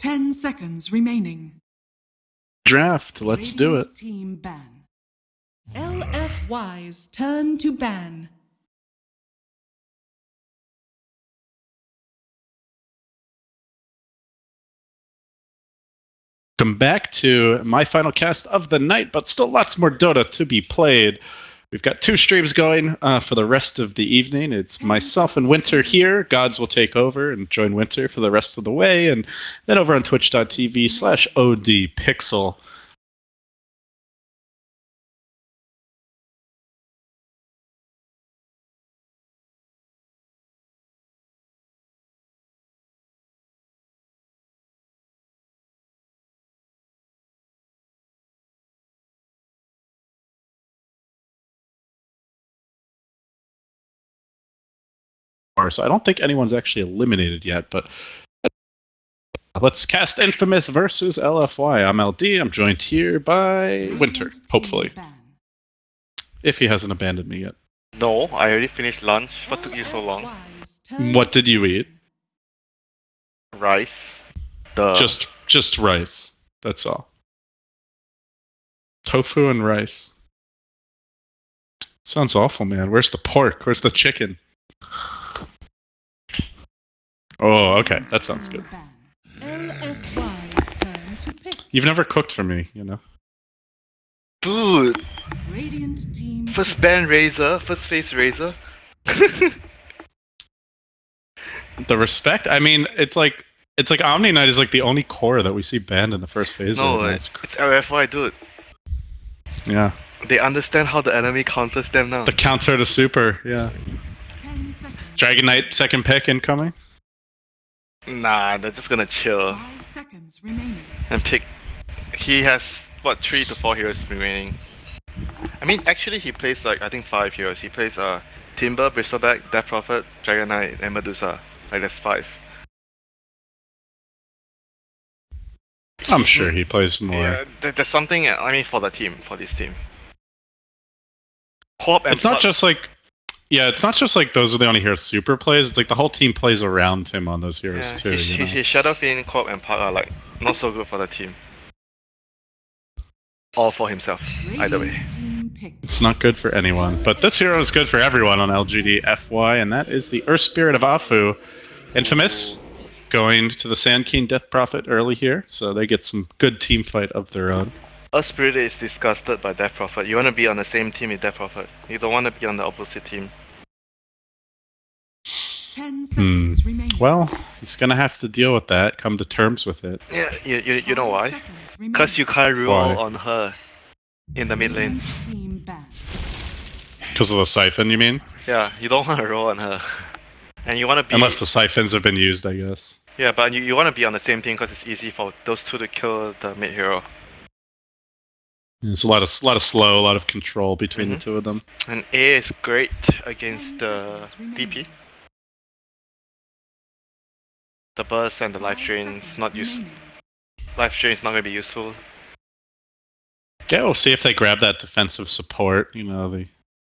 10 seconds remaining. Draft. Let's do it. Team ban. LFY's turn to ban. Welcome back to my final cast of the night, but still lots more Dota to be played. We've got 2 streams going for the rest of the evening. It's myself and Winter here. Gods will take over and join Winter for the rest of the way. And then over on twitch.tv/odpixel. So I don't think anyone's actually eliminated yet, but let's cast Infamous versus LFY. I'm LD. I'm joined here by Winter, hopefully. If he hasn't abandoned me yet. No, I already finished lunch. What took you so long? What did you eat? Rice. Just rice. That's all. Tofu and rice. Sounds awful, man. Where's the pork? Where's the chicken? Oh, okay. That sounds good. You've never cooked for me, you know. Dude! First ban Razor, first face Razor. The respect? I mean, it's like Omni Knight is like the only core that we see banned in the first phase. No, it's LFY, dude. Yeah. They understand how the enemy counters them now. The counter to super, yeah. Dragon Knight second pick incoming? Nah, they're just gonna chill. 5 seconds remaining. And pick. He has, what, 3 to 4 heroes remaining. I mean, actually, he plays like, I think 5 heroes. He plays Timber, Bristleback, Death Prophet, Dragon Knight, and Medusa. Like, that's 5. I'm sure he plays more. Yeah, there's something, I mean, for the team, for this team. Co-op and it's not just like... Yeah, it's not just like those are the only heroes super plays. It's like the whole team plays around him on those heroes too. His Shadowfiend, Co-op, and Park are like not so good for the team. Or for himself, either way. It's not good for anyone. But this hero is good for everyone on LGD.FY, and that is the Earth Spirit of Afu. Infamous, going to the Sand King Death Prophet early here, so they get some good team fight of their own. Earth Spirit is disgusted by Death Prophet. You want to be on the same team with Death Prophet. You don't want to be on the opposite team. 10 seconds remaining. Well, he's gonna have to deal with that. Come to terms with it. Yeah, you know why? Because you can't rule on her in the mid lane. Because of the siphon, you mean? Yeah, you don't want to roll on her, and you want to be. Unless the siphons have been used, I guess. Yeah, but you want to be on the same team because it's easy for those 2 to kill the mid hero. There's a lot of slow, a lot of control between the 2 of them. And A is great against the DP. The burst and the life drain is not Life drain is not going to be useful. Yeah, we'll see if they grab that defensive support. You know,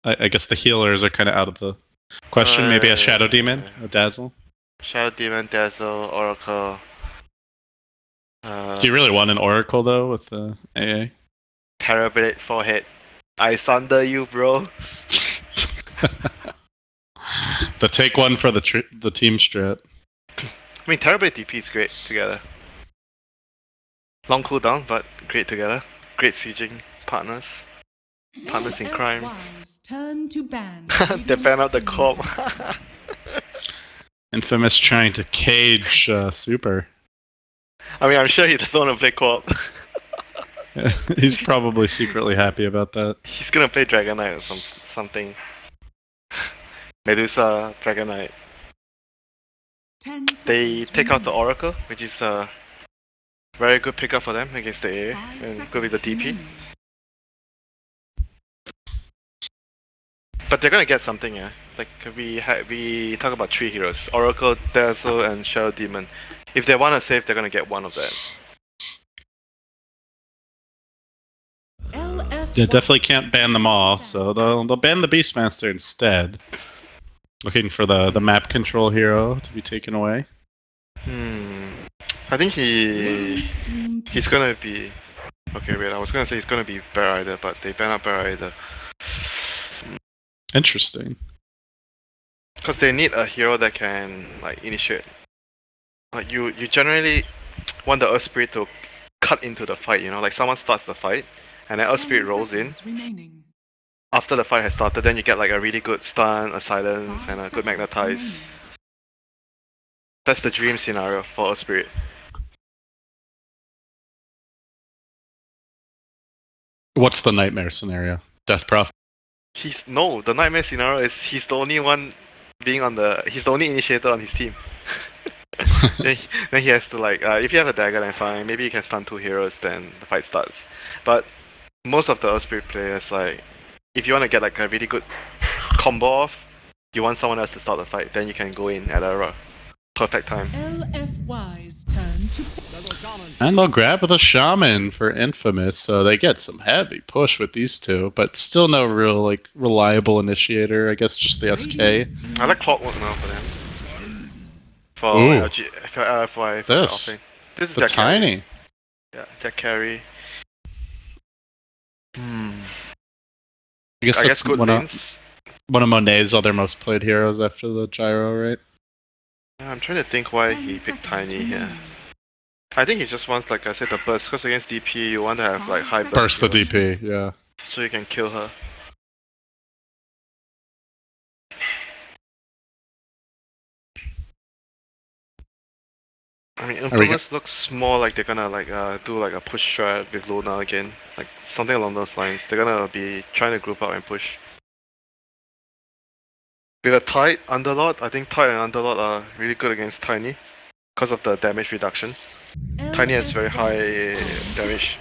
I guess the healers are kind of out of the question. Maybe a Shadow Demon, a Dazzle. Shadow Demon, Dazzle, Oracle. Do you really want an Oracle though with the AA? Terrorblade forehead. I sunder you, bro. The take one for the team strat. I mean, Terrorblade DP is great together. Long cooldown, but great together. Great sieging partners. Partners in crime. Turn to ban. They ban out the comp. Infamous trying to cage Super. I mean, I'm sure he doesn't want to play co-op. Yeah, he's probably secretly happy about that. He's gonna play Dragon Knight or something. Medusa, Dragon Knight. They take out the Oracle, which is a very good pickup for them against the AA, and go with the DP. But they're gonna get something, yeah. Like we talk about 3 heroes: Oracle, Dazzle, and Shadow Demon. If they want to save, they're gonna get one of them. They definitely can't ban them all, so they'll ban the Beastmaster instead. Looking for the map control hero to be taken away. I think Radiant team he's gonna be. Okay, wait. I was gonna say he's gonna be Bear Either, but they ban out Bear Either. Interesting. Because they need a hero that can like initiate. Like you generally want the Earth Spirit to cut into the fight. You know, like someone starts the fight, and then Earth 10 Spirit rolls in. seconds remaining. After the fight has started, then you get like a really good stun, a silence, 5 and a good seconds magnetize. remaining. That's the dream scenario for Earth Spirit. What's the nightmare scenario? Death Prophet. The nightmare scenario is he's the only one being on the. He's the only initiator on his team. then he has to like. If you have a dagger, then fine. Maybe you can stun 2 heroes, then the fight starts. But most of the Earth Spirit players, like, if you want to get like a really good combo off, you want someone else to start the fight. Then you can go in at a perfect time. LFY's turn to And they'll grab the Shaman for Infamous, so they get some heavy push with these two, but still no real like reliable initiator. I guess just the SK. Radiant team I like Clockwork now for them. For Ooh. LG, for LFY, for This. the offlane. This is The their carry. tiny. Yeah, their carry. I guess I that's guess good one lanes. of Monet's other most played heroes after the Gyro, right? Yeah, I'm trying to think why 10 he picked seconds Tiny here. remaining. I think he just wants, like I said, the burst. Because against DP, you want to have like high 5 burst. Burst the heroes, DP, yeah. so you can kill her. I mean, Infamous looks more like they're gonna like do like a push strat with Luna again, like something along those lines. They're gonna be trying to group up and push. With a tight Underlord, I think tight and Underlord are really good against Tiny because of the damage reduction. Tiny has very high damage.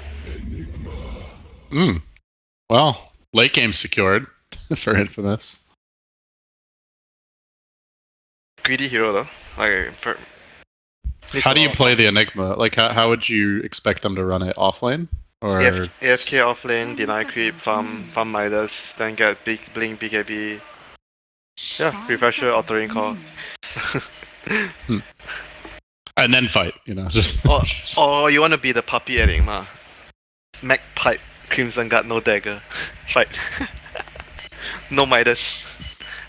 Well, late game secured for Infamous. Greedy hero though. Like, How do you play the Enigma? Like, how would you expect them to run it? Offlane? Or AFK offlane, deny creep, farm Midas, then get big blink BKB. Yeah, 5 refresher, seconds altering call. remaining. and then fight, you know. Just Or you want to be the puppy Enigma. Mac pipe, Crimson Guard, no dagger. Fight. No Midas.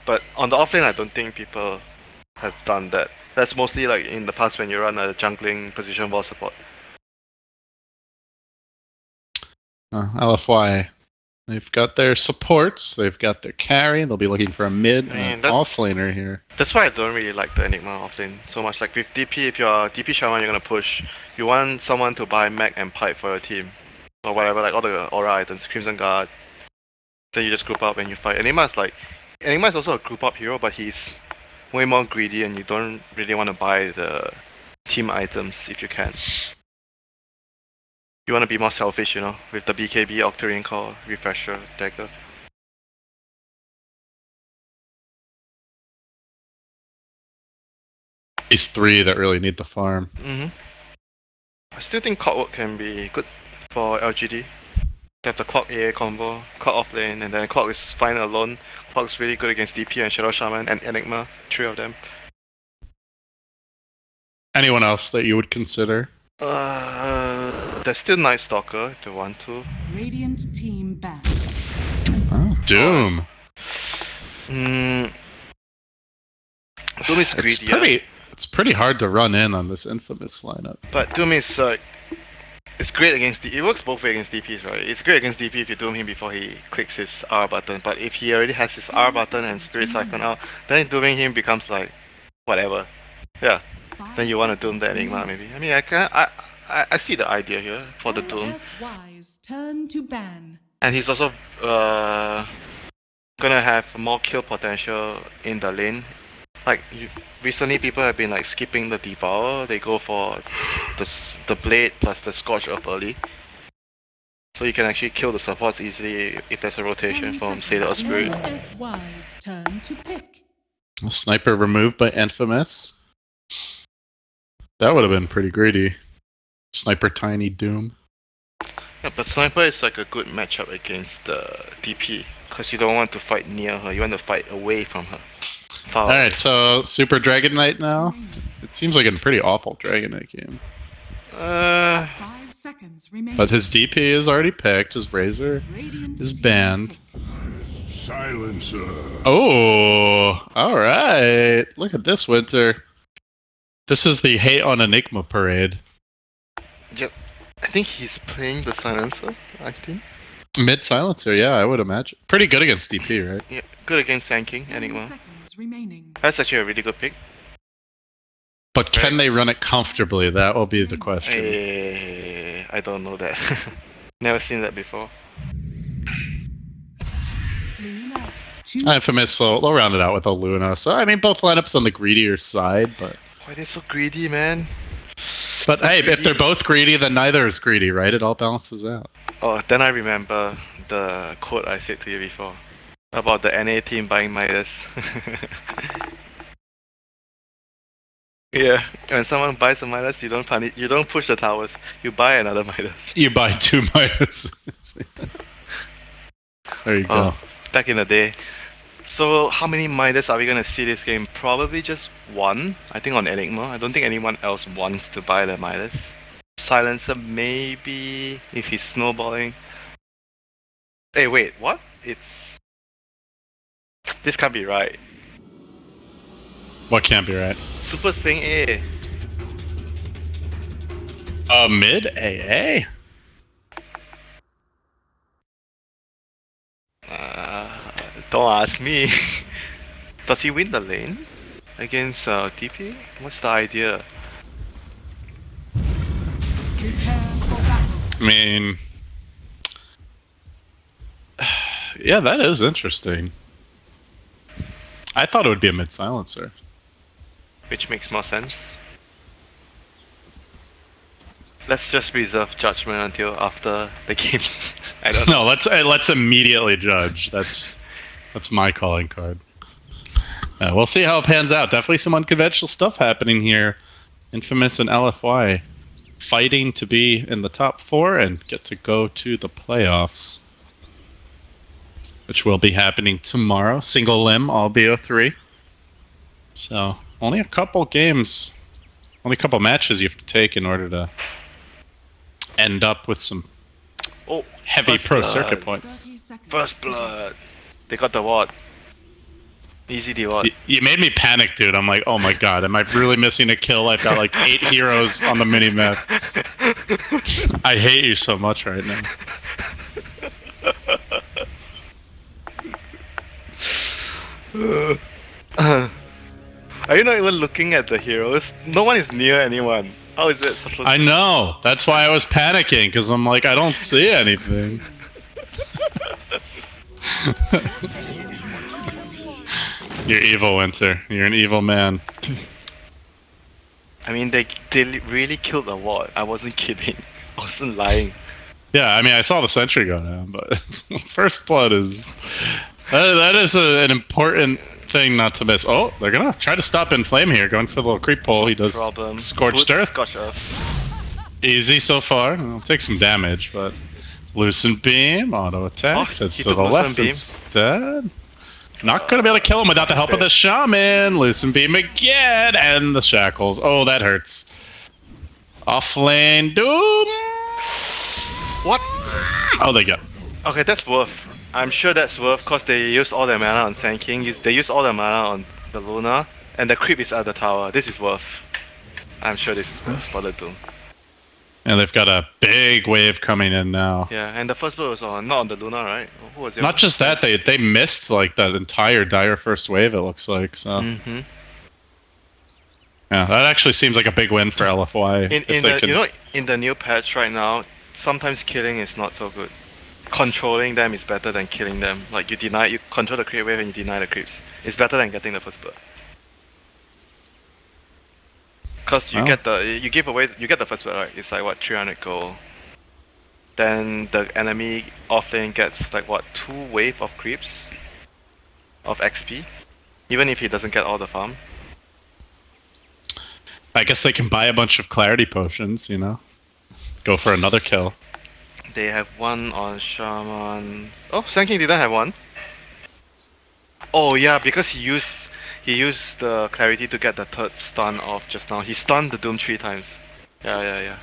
But on the offlane, I don't think people have done that. That's mostly like in the past when you run a jungling position wall support. LFY. They've got their supports, they've got their carry, they'll be looking for a mid Man, offlaner here. That's why I don't really like the Enigma offlane so much. Like with DP, if you're DP Shaman, you're gonna push. You want someone to buy Mech and Pipe for your team. Or whatever, like all the aura items, Crimson Guard. Then you just group up and you fight. Enigma is also a group up hero, but he's way more greedy and you don't really want to buy the team items if you can. You want to be more selfish, you know, with the BKB, Octarine Call, Refresher, Dagger. These 3 that really need the farm. I still think Clockwork can be good for LGD. They have the Clock AA combo, Clock offlane, and then Clock is fine alone. Clock's really good against DP and Shadow Shaman and Enigma, 3 of them. Anyone else that you would consider? There's still Night Stalker if they want to. Radiant team ban. Oh, Doom. Doom is greedy. It's pretty hard to run in on this Infamous lineup. But Doom is it's great against it works both ways against DPs, right? It's great against DP if you doom him before he clicks his R button, but if he already has his R button and Spirit Siphon out, then dooming him becomes like whatever. Yeah. Then you want to doom the Enigma maybe. I mean I see the idea here for the doom. LFY's turn to ban. And he's also gonna have more kill potential in the lane. Like recently, people have been like skipping the Devour. They go for the Blade plus the Scorch up early, so you can actually kill the supports easily if there's a rotation from say the Spirit. LFY's turn to pick. A sniper removed by Infamous. That would have been pretty greedy. Sniper Tiny Doom. Yeah, but Sniper is like a good matchup against the DP because you don't want to fight near her. You want to fight away from her. Alright, so Super Dragon Knight now. It seems like a pretty awful Dragon Knight game. 5 seconds remaining. But his DP is already picked. His Razor Radiant is team banned. pick. Silencer. Oh, all right. Look at this, Winter. This is the hate on Enigma parade. Yep. I think he's playing the silencer. I think. Mid silencer, yeah, I would imagine. Pretty good against DP, right? Yeah. Good against Sand King. 10 Enigma. seconds remaining. That's actually a really good pick. But can they run it comfortably? That will be the question. I don't know that. Never seen that before. Luna, choose Infamous, they'll round it out with a Luna. So, I mean, both lineups on the greedier side, but... Why are they so greedy, man? But So hey, if greedy. they're both greedy, then neither is greedy, right? It all balances out. Oh, then I remember the quote I said to you before about the NA team buying Midas. Yeah, when someone buys a Midas, you don't punish, you don't push the towers. You buy another Midas. You buy 2 Midas. There you go. Oh, back in the day. So how many Midas are we gonna see this game? Probably just one. I think on Enigma. I don't think anyone else wants to buy the Midas. Silencer maybe if he's snowballing. Hey, wait, what? It's this can't be right. What can't be right? Super Swing A. Mid AA? Don't ask me. Does he win the lane against TP? What's the idea? prepare for battle. I mean... Yeah, that is interesting. I thought it would be a mid silencer. Which makes more sense. Let's just reserve judgment until after the game. I don't know. No, let's immediately judge. That's my calling card. We'll see how it pans out. Definitely some unconventional stuff happening here. Infamous and LFY fighting to be in the top 4 and get to go to the playoffs, which will be happening tomorrow. Single limb, all BO3. So only a couple games, only a couple matches you have to take in order to end up with some Oh, heavy first pro blood. circuit points. 30 seconds. First blood. They got the ward. Easy the ward. You made me panic, dude. I'm like, oh my god, am I really missing a kill? I've got like 8 heroes on the minimap. I hate you so much right now. Are you not even looking at the heroes? No one is near anyone. How is it supposed I know. That's why I was panicking, because I'm like, I don't see anything. You're evil, Winter. You're an evil man. I mean, they really killed the ward. I wasn't kidding. I wasn't lying. Yeah, I mean, I saw the sentry go down, but first blood is... That is an important thing not to miss. Oh, they're gonna try to stop Inflame here, going for the little creep pull. He does Problem. Scorched Earth. Scorched Earth. Easy so far. It'll take some damage, but Lucent Beam, auto attacks, Oh, heads he to took the Lucent left Beam. instead. Not gonna be able to kill him without the help of the Shaman. Lucent Beam again, and the Shackles. Oh, that hurts. Off lane, Doom! What? Oh, they go. Okay, that's worth. I'm sure that's worth because they used all their mana on Sand King. They used all their mana on the Luna, and the creep is at the tower. This is worth. I'm sure this is worth for the Doom. And they've got a big wave coming in now. Yeah, and the first blow was on, not on the Luna, right? Who was it? Not just that, they missed like that entire dire first wave, it looks like. So Mm-hmm. yeah, that actually seems like a big win for LFY. In the in the new patch right now, sometimes killing is not so good. Controlling them is better than killing them. Like you control the creep wave and you deny the creeps. It's better than getting the first blood. Cause you Oh. get the first blood, right? It's like what 300 gold. Then the enemy offlane gets like what 2 wave of creeps of XP, even if he doesn't get all the farm. I guess they can buy a bunch of clarity potions, you know? Go for another kill. They have one on Shaman. Oh, Sand King didn't have one. Oh yeah, because he used the clarity to get the 3rd stun off just now. He stunned the Doom 3 times. Yeah.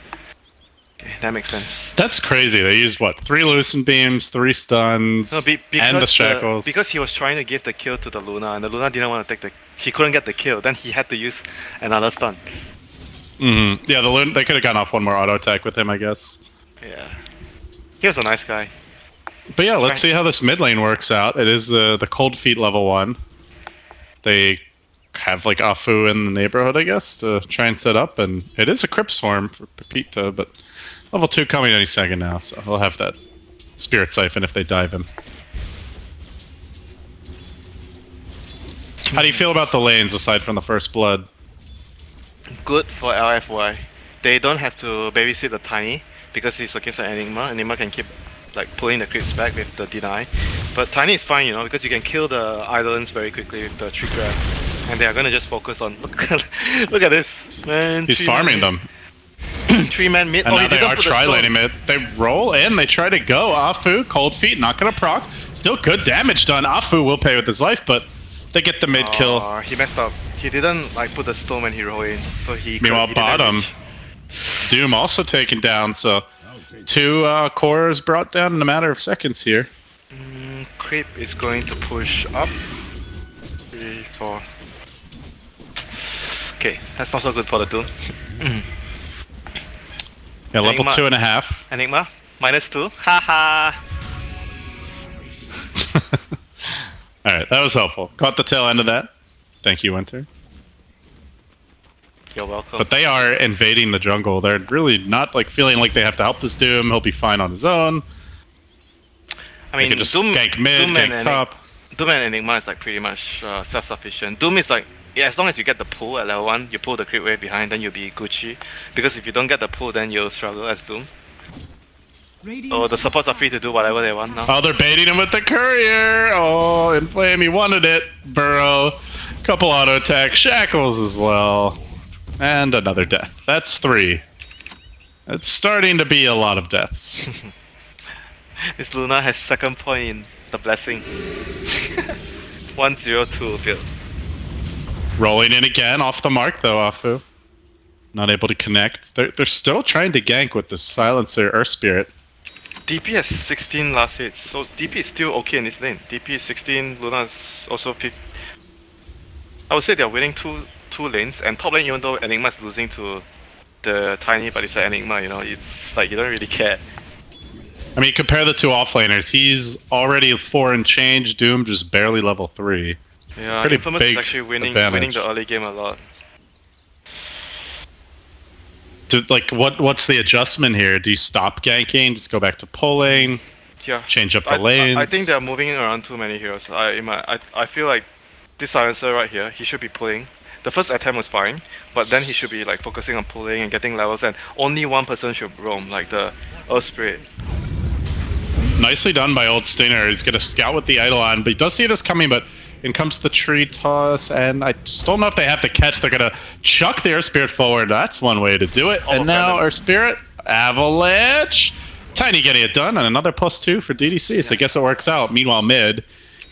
Okay, that makes sense. That's crazy. They used what? 3 loosen beams, 3 stuns, No, and the shackles. because he was trying to give the kill to the Luna, and the Luna didn't want to take the. He couldn't get the kill. Then he had to use another stun. Yeah, the Luna. They could have gone off one more auto attack with him, I guess. Yeah, he was a nice guy. But yeah, let's see how this mid lane works out. It is the Cold Feet level 1. They have like Afu in the neighborhood, I guess, to try and set up, and it is a Crypt Swarm for Pepita, but level 2 coming any second now, so we'll have that Spirit Siphon if they dive him. How do you feel about the lanes aside from the First Blood? Good for LFY. They don't have to babysit the Tiny because he's against an Enigma. Enigma can keep like pulling the creeps back with the deny. But Tiny is fine, you know, because you can kill the islands very quickly with the tree grab. And they are gonna just focus on look at this, man. He's farming them. 3-man mid. And oh, now they are put the stone. tri-laning mid. They roll in, they try to go. Afu, Cold Feet, not gonna proc. Still good damage done. Afu will pay with his life, but they get the mid kill. He messed up. He didn't like put the stone when he rolled in, so he. Meanwhile, bottom, Doom also taken down. So 2 cores brought down in a matter of seconds here. Creep is going to push up. 3, 4. Okay, that's not so good for the Doom. Yeah, level Enigma. 2.5. Enigma, -2. Haha. Alright, that was helpful. Caught the tail end of that. Thank you, Winter. You're welcome. But they are invading the jungle. They're really not like feeling like they have to help this Doom. He'll be fine on his own. I mean, they can just Doom, gank mid, Doom gank top. Doom and Enigma is like pretty much self-sufficient. Doom is like, yeah, as long as you get the pull at level 1, you pull the creep wave behind, then you'll be Gucci. Because if you don't get the pull, then you'll struggle as Doom. Oh, the supports are free to do whatever they want now. Oh, they're baiting him with the courier. Oh, Inflame, he wanted it. Burrow, couple auto attacks, shackles as well, and another death. That's 3. It's starting to be a lot of deaths. This Luna has second point in the blessing. 102 build. Rolling in again, off the mark though, Afu. Not able to connect. They're still trying to gank with the Silencer Earth Spirit. DP has 16 last hits, so DP is still okay in this lane. DP is 16, Luna is also 50. I would say they're winning two lanes, and top lane, even though Enigma is losing to the Tiny, but it's an Enigma, you know, it's like you don't really care. I mean, compare the 2 offlaners. He's already 4 and change, Doom just barely level 3. Yeah, pretty Infamous big is actually winning advantage. the early game a lot. What's the adjustment here? Do you stop ganking? Just go back to pulling? Yeah. Change up the lanes? I think they're moving around too many heroes. I feel like this Silencer right here, he should be pulling. The first attempt was fine, but then he should be like focusing on pulling and getting levels, and only one person should roam, like the Earth Spirit. Nicely done by Old Stinger. He's going to scout with the Eidolon, but he does see this coming, but in comes the tree toss, and I just don't know if they have the catch. They're going to chuck the Earth Spirit forward. That's one way to do it. And now Earth Spirit, Avalanche. Tiny getting it done, and another +2 for DDC, so I guess it works out. Meanwhile, mid,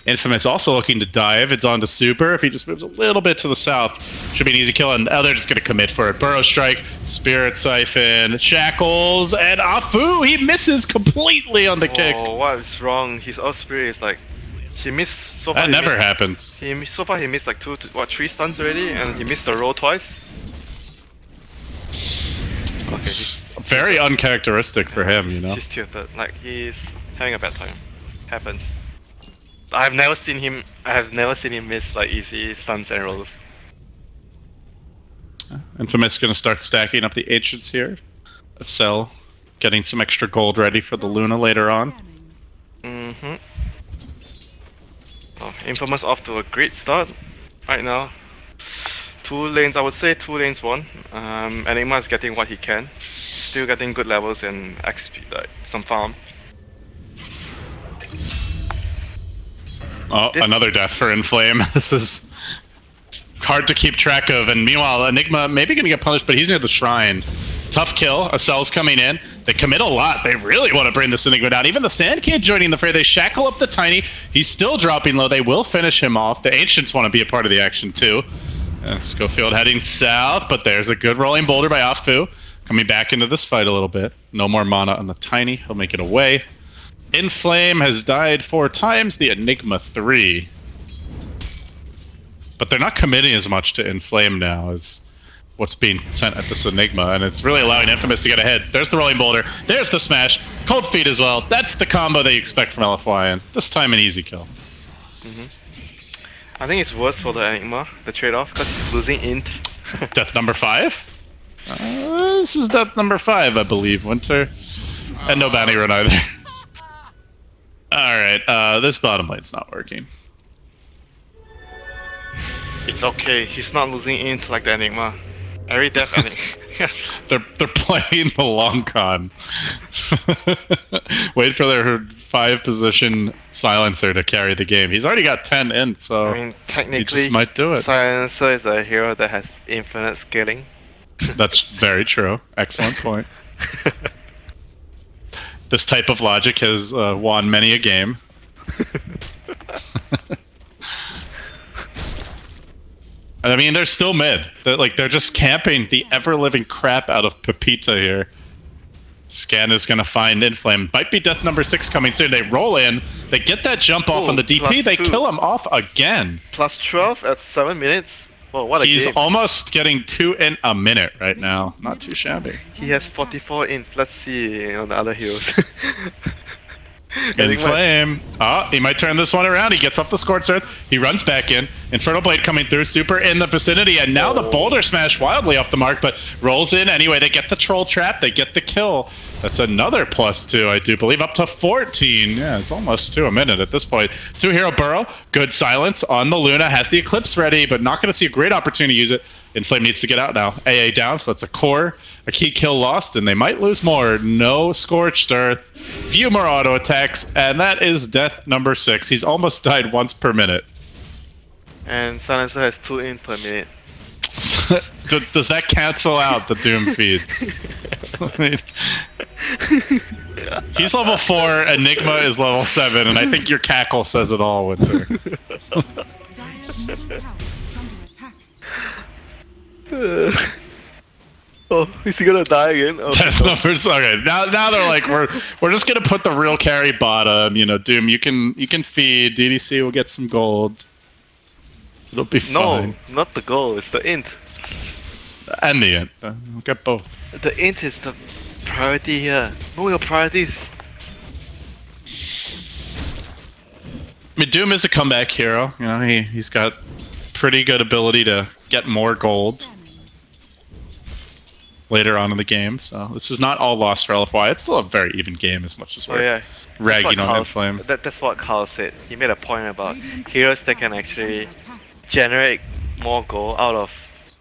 Infamous also looking to dive. It's on to Super. If he just moves a little bit to the south, should be an easy kill, and they're just going to commit for it. Burrow Strike, Spirit Siphon, Shackles, and Afu, he misses completely on the kick. Oh, what is wrong? His Earth Spirit is like, he missed so far. That never happens. So far he missed like 3 stuns already, and he missed the roll twice. Okay, It's very uncharacteristic for him, you know? He's tilted, like he's having a bad time. Happens. I have never seen him miss like easy stuns and rolls. Infamous going to start stacking up the Ancients here. A Cell getting some extra gold ready for the Luna later on. Mm-hmm. Oh, Infamous off to a great start right now. 2 lanes, I would say 2 lanes won. Enigma is getting what he can. Still getting good levels and XP, like some farm. Oh, another death for Inflame. This is hard to keep track of. And meanwhile, Enigma maybe going to get punished, but he's near the shrine. Tough kill. A Cell's coming in. They commit a lot. They really want to bring this Enigma down. Even the Sand King joining the fray. They shackle up the Tiny. He's still dropping low. They will finish him off. The Ancients want to be a part of the action too. Schofield heading south, but there's a good rolling boulder by Afu. Coming back into this fight a little bit. No more mana on the Tiny. He'll make it away. Inflame has died 4 times. The Enigma 3. But they're not committing as much to Inflame now as what's being sent at this Enigma, and it's really allowing Infamous to get ahead. There's the Rolling Boulder. There's the Smash. Cold Feet as well. That's the combo that you expect from LFY, and this time an easy kill. I think it's worse for the Enigma, the trade-off, because he's losing int. Death number 5? This is death number 5, I believe, Winter. And no bounty run either. Alright, this bottom lane's not working. It's okay, he's not losing int like the Enigma. Every death Enigma. They're playing the long con. Wait for their 5 position silencer to carry the game. He's already got 10 in, so I mean, technically, he just might do it. Silencer is a hero that has infinite scaling. That's very true. Excellent point. This type of logic has won many a game. I mean, they're still mid. They're just camping the ever-living crap out of Pepita here. Scan is gonna find Inflame. Might be death number 6 coming soon. They roll in. They get that jump off on the DP. They kill him off again. Plus 12 at 7 minutes. Whoa, what a game. He's almost getting 2 in a minute right now. Not too shabby. He has 44 in. Let's see on the other heroes. Inflame. Oh, he might turn this one around. He gets up the Scorched Earth. He runs back in. Infernal Blade coming through. Super in the vicinity. And now the Boulder Smash wildly off the mark, but rolls in anyway. They get the Troll Trap. They get the kill. That's another +2, I do believe. Up to 14. Yeah, it's almost to a minute at this point. 2-hero Burrow. Good silence on the Luna. Has the Eclipse ready, but not going to see a great opportunity to use it. Inflame needs to get out now. AA down, so that's a core. A key kill lost, and they might lose more. No Scorched Earth. Few more auto attacks, and that is death number 6. He's almost died once per minute. And Silencer has 2 in per minute. Does that cancel out the Doom feeds? I mean, he's level 4, Enigma is level 7, and I think your cackle says it all, Winter. Dire's middle tower is under attack. Oh, is he gonna die again? Oh, Death numbers. Okay, now they're like, we're just gonna put the real carry bottom. You know, Doom, you can feed. DDC will get some gold. It'll be fine. No, not the goal. It's the int. And the int. We'll get both. The int is the priority here. Know your priorities. I mean, Doom is a comeback hero. You know, he's got pretty good ability to get more gold later on in the game, so this is not all lost for LFY. It's still a very even game as much as we're ragging on Inflame. That's what Carl said. He made a point about heroes that can actually generate more gold out of,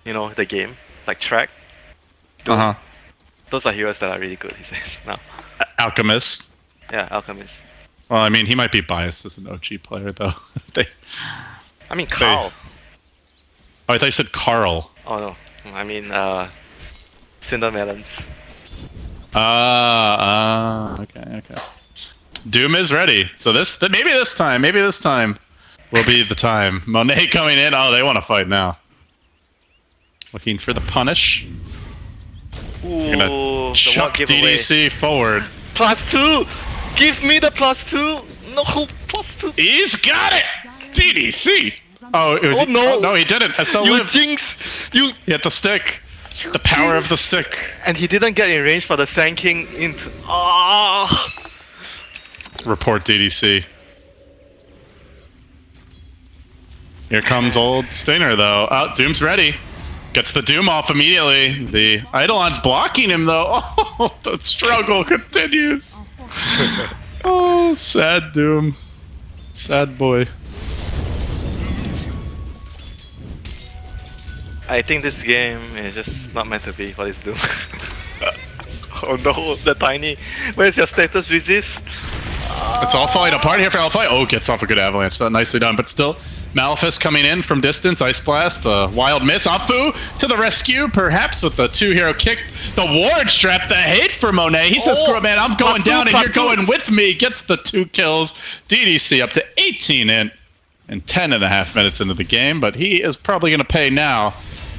you know, the game, like Track. Those are heroes that are really good, he says. No. Alchemist. Yeah, Alchemist. Well, I mean, he might be biased as an OG player, though. I mean, Carl. Oh, I thought you said Carl. Oh no, I mean, Cinder Melons. Okay. Doom is ready. So maybe this time will be the time. Monet coming in. Oh, they want to fight now. Looking for the punish. Ooh, gonna chuck DDC forward. +2! Give me the +2! No, +2! He's got it! DDC! Oh, it was. No! Oh, no, he didn't. SL You lived. jinx! You. He had the stick. The power of the stick. And he didn't get in range for the Sand King into. Ah! Report DDC. Here comes old Stinger, though. Oh, Doom's ready. Gets the Doom off immediately. The Eidolon's blocking him, though. Oh, the struggle continues. Oh, sad Doom. Sad boy. I think this game is just not meant to be for this Doom. Oh no, the Tiny. Where's your status resist? It's all falling apart here for Alpha. Oh, gets off a good avalanche. That nicely done, but still. Malefice coming in from distance, Ice Blast, wild miss. Afu to the rescue, perhaps with the 2-hero kick. The ward strap, the hate for Monet. He says, screw it, man, I'm going down and you're going with me. Gets the 2 kills. DDC up to 18 in 10.5 minutes into the game, but he is probably going to pay now.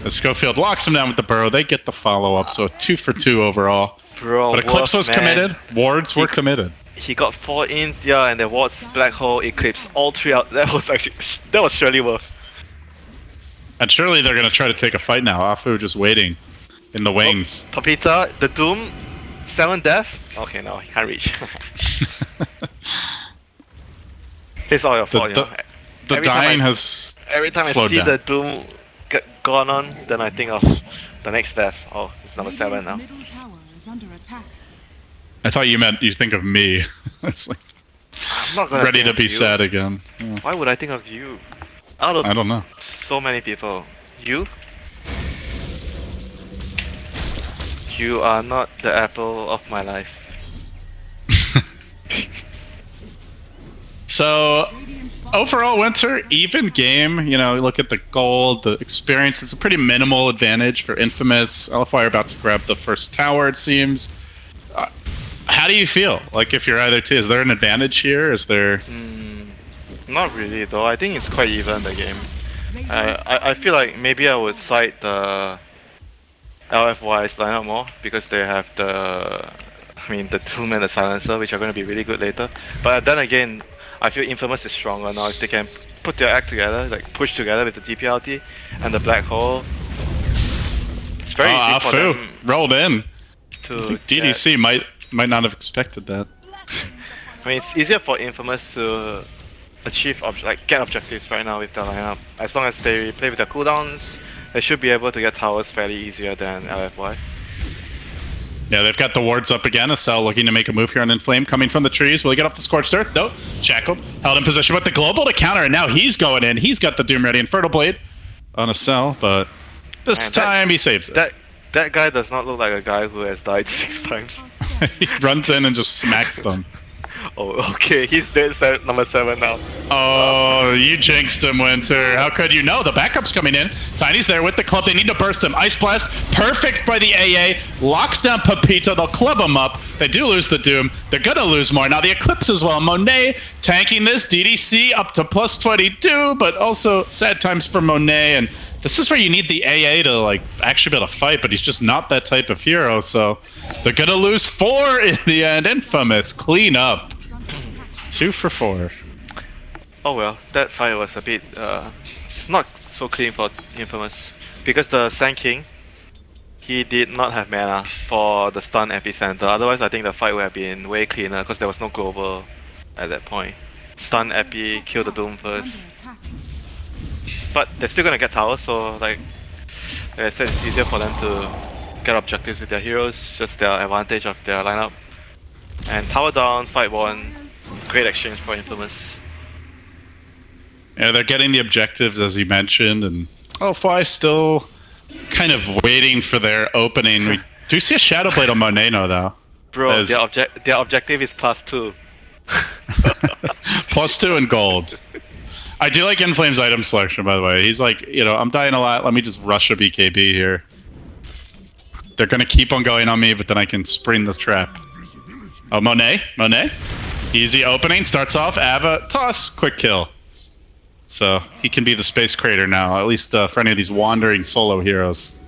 As Schofield locks him down with the burrow, they get the follow-up, so 2 for 2 overall. Bro, But Eclipse was committed, wards were committed. He got 4 in, yeah, and the wards, Black Hole, Eclipse, all 3 out. That was surely worth. And surely they're going to try to take a fight now. Afu just waiting in the wings. Oh, Papita, the Doom, 7 death. Okay, no, he can't reach. It's all your fault, you know. The dying has Every time I slowed see down. the Doom gone on, then I think of the next death. Oh, it's number 7 now. Middle tower is under attack. I thought you meant you think of me. It's like I'm not gonna ready think to of be you. sad again. Yeah. Why would I think of you? Out of I don't know. so many people, you are not the apple of my life. So overall, Winter, even game. You know, look at the gold, the experience. It's a pretty minimal advantage for Infamous. LFY are about to grab the first tower, it seems. How do you feel? Like, if you're either two, is there an advantage here? Is there? Not really, though. I think it's quite even, the game. I feel like maybe I would side the LFY's lineup more because they have the Doom and the Silencer, which are going to be really good later. But then again, I feel Infamous is stronger now if they can put their act together, like push together with the TPLT and the Black Hole. It's very easy for them rolled in. to DDC might not have expected that. I mean, it's easier for Infamous to achieve get objectives right now with their lineup. As long as they play with their cooldowns, they should be able to get towers fairly easier than LFY. Yeah, they've got the wards up again. Acel looking to make a move here on Inflame, coming from the trees. Will he get up the Scorched Earth? No. Shackled. Held in position with the Global to counter, and now he's going in. He's got the Doom ready. Infertile Blade on Acel, but this time he saves it. That guy does not look like a guy who has died 6 times. He runs in and just smacks them. Oh, okay. He's dead, number 7 now. Oh, you jinxed him, Winter. How could you know? The backup's coming in. Tiny's there with the club. They need to burst him. Ice Blast, perfect by the AA. Locks down Pepito. They'll club him up. They do lose the Doom. They're going to lose more. Now the Eclipse as well. Monet tanking this. DDC up to plus 22, but also sad times for Monet. And this is where you need the AA to like actually be able to fight, but he's just not that type of hero. So they're going to lose 4 in the end. Infamous, clean up. 2 for 4. Oh well, that fight was a bit it's not so clean for Infamous because the Sand King, he did not have mana for the stun epicenter. Otherwise, I think the fight would have been way cleaner because there was no global at that point. Stun epi, kill the Doom first. But they're still gonna get towers, so like I said, it's easier for them to get objectives with their heroes. Just their advantage of their lineup. And tower down, fight 1. Great exchange for Infamous. Yeah, they're getting the objectives as you mentioned, and LFY still kind of waiting for their opening. We do see a Shadow Blade on Moneno though. Bro, their objective is +2. +2 in gold. I do like Inflame's item selection, by the way. He's like, you know, I'm dying a lot. Let me just rush a BKB here. They're gonna keep on going on me, but then I can spring the trap. Oh, Monet. Easy opening, starts off, Ava, toss, quick kill. So he can be the space crater now, at least for any of these wandering solo heroes.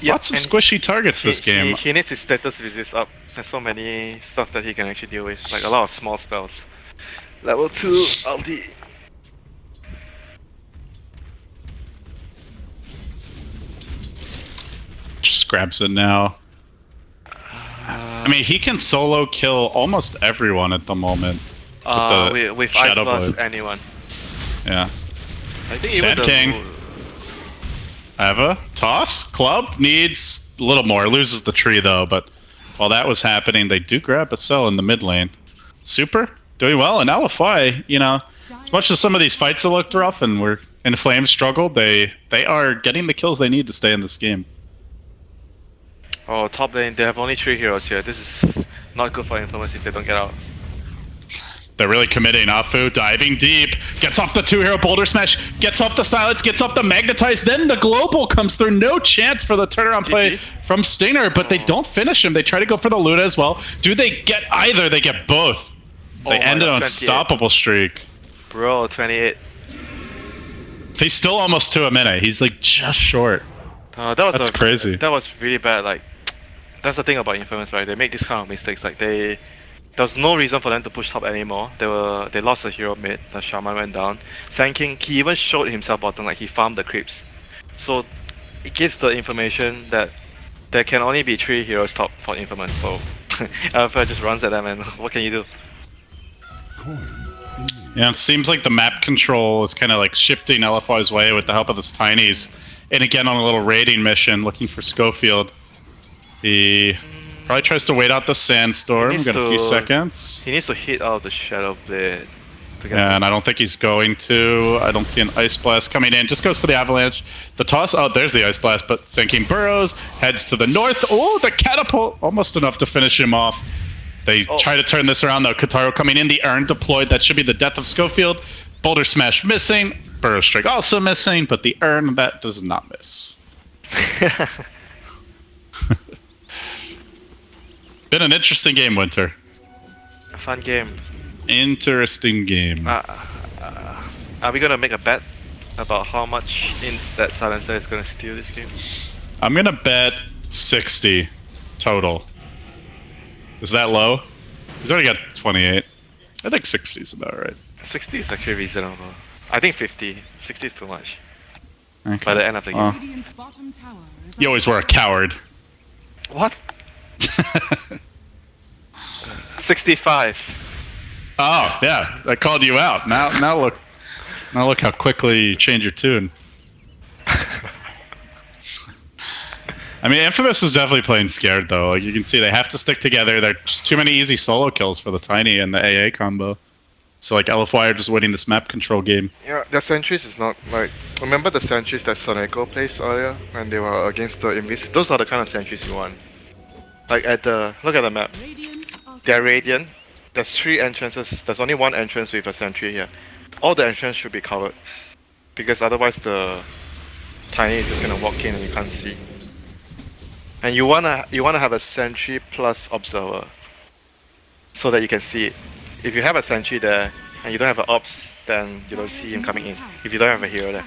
Yep, Lots of squishy targets this game. He needs his status resist up. There's so many stuff that he can actually deal with, like a lot of small spells. Level 2 ulti. Just grabs it now. I mean, he can solo kill almost everyone at the moment. With Ice Blast, anyone. Yeah. I think Sand even King. Ava, toss, club, needs a little more. Loses the tree though, but while that was happening, they do grab a cell in the mid lane. Super, doing well, and LFY, you know, as much as some of these fights have looked rough and were Inflame struggled, they are getting the kills they need to stay in this game. Oh, top lane, they have only 3 heroes here. This is not good for Infamous if they don't get out. They're really committing. Afu diving deep, gets off the 2-hero boulder smash, gets off the silence, gets off the magnetize, then the global comes through. No chance for the turnaround play from Stinger, but they don't finish him. They try to go for the Luna as well. Do they get either? They get both. They end an unstoppable streak. Bro, 28. He's still almost to a minute. He's like just short. That's crazy. That was really bad. Like, that's the thing about Infamous, right? They make this kind of mistakes. Like there was no reason for them to push top anymore. They lost a hero mid. The Shaman went down. Sand King, he even showed himself bottom. Like he farmed the creeps. So it gives the information that there can only be 3 heroes top for Infamous. So LFI just runs at them, and what can you do? Yeah, it seems like the map control is kind of like shifting LFY's way with the help of this Tinies. And again, on a little raiding mission, looking for Schofield. He probably tries to wait out the sandstorm. Got a few seconds. He needs to hit out the Shadow Blade. Yeah, and I don't think he's going to. I don't see an Ice Blast coming in. Just goes for the Avalanche. The toss. Oh, there's the Ice Blast. But Senkin burrows, heads to the north. Oh, the catapult. Almost enough to finish him off. They try to turn this around, though. Kataro coming in. The Urn deployed. That should be the death of Schofield. Boulder Smash missing. Burrow Strike also missing. But the Urn, that does not miss. Been an interesting game, Winter. A fun game. Interesting game. Are we gonna make a bet about how much that Silencer is gonna steal this game? I'm gonna bet 60 total. Is that low? He's already got 28. I think 60 is about right. 60 is actually reasonable. I think 50. 60 is too much. Okay. By the end of the game. Radiant's bottom tower is You always were a coward. What? 65. Oh yeah, I called you out. Now look how quickly you change your tune. I mean, Infamous is definitely playing scared though. Like you can see, they have to stick together. There's just too many easy solo kills for the Tiny and the AA combo. So like LFY are just winning this map control game. Yeah, the sentries is not like. Remember the sentries that Soneko placed earlier when they were against the Invis? Those are the kind of sentries you want. Like at the look at the map. They're Radiant. There's 3 entrances. There's only 1 entrance with a sentry here. All the entrances should be covered, because otherwise the Tiny is just gonna walk in and you can't see. And you wanna have a sentry plus observer, so that you can see it. If you have a sentry there and you don't have an ops, then you don't see him coming in. If you don't have a hero there.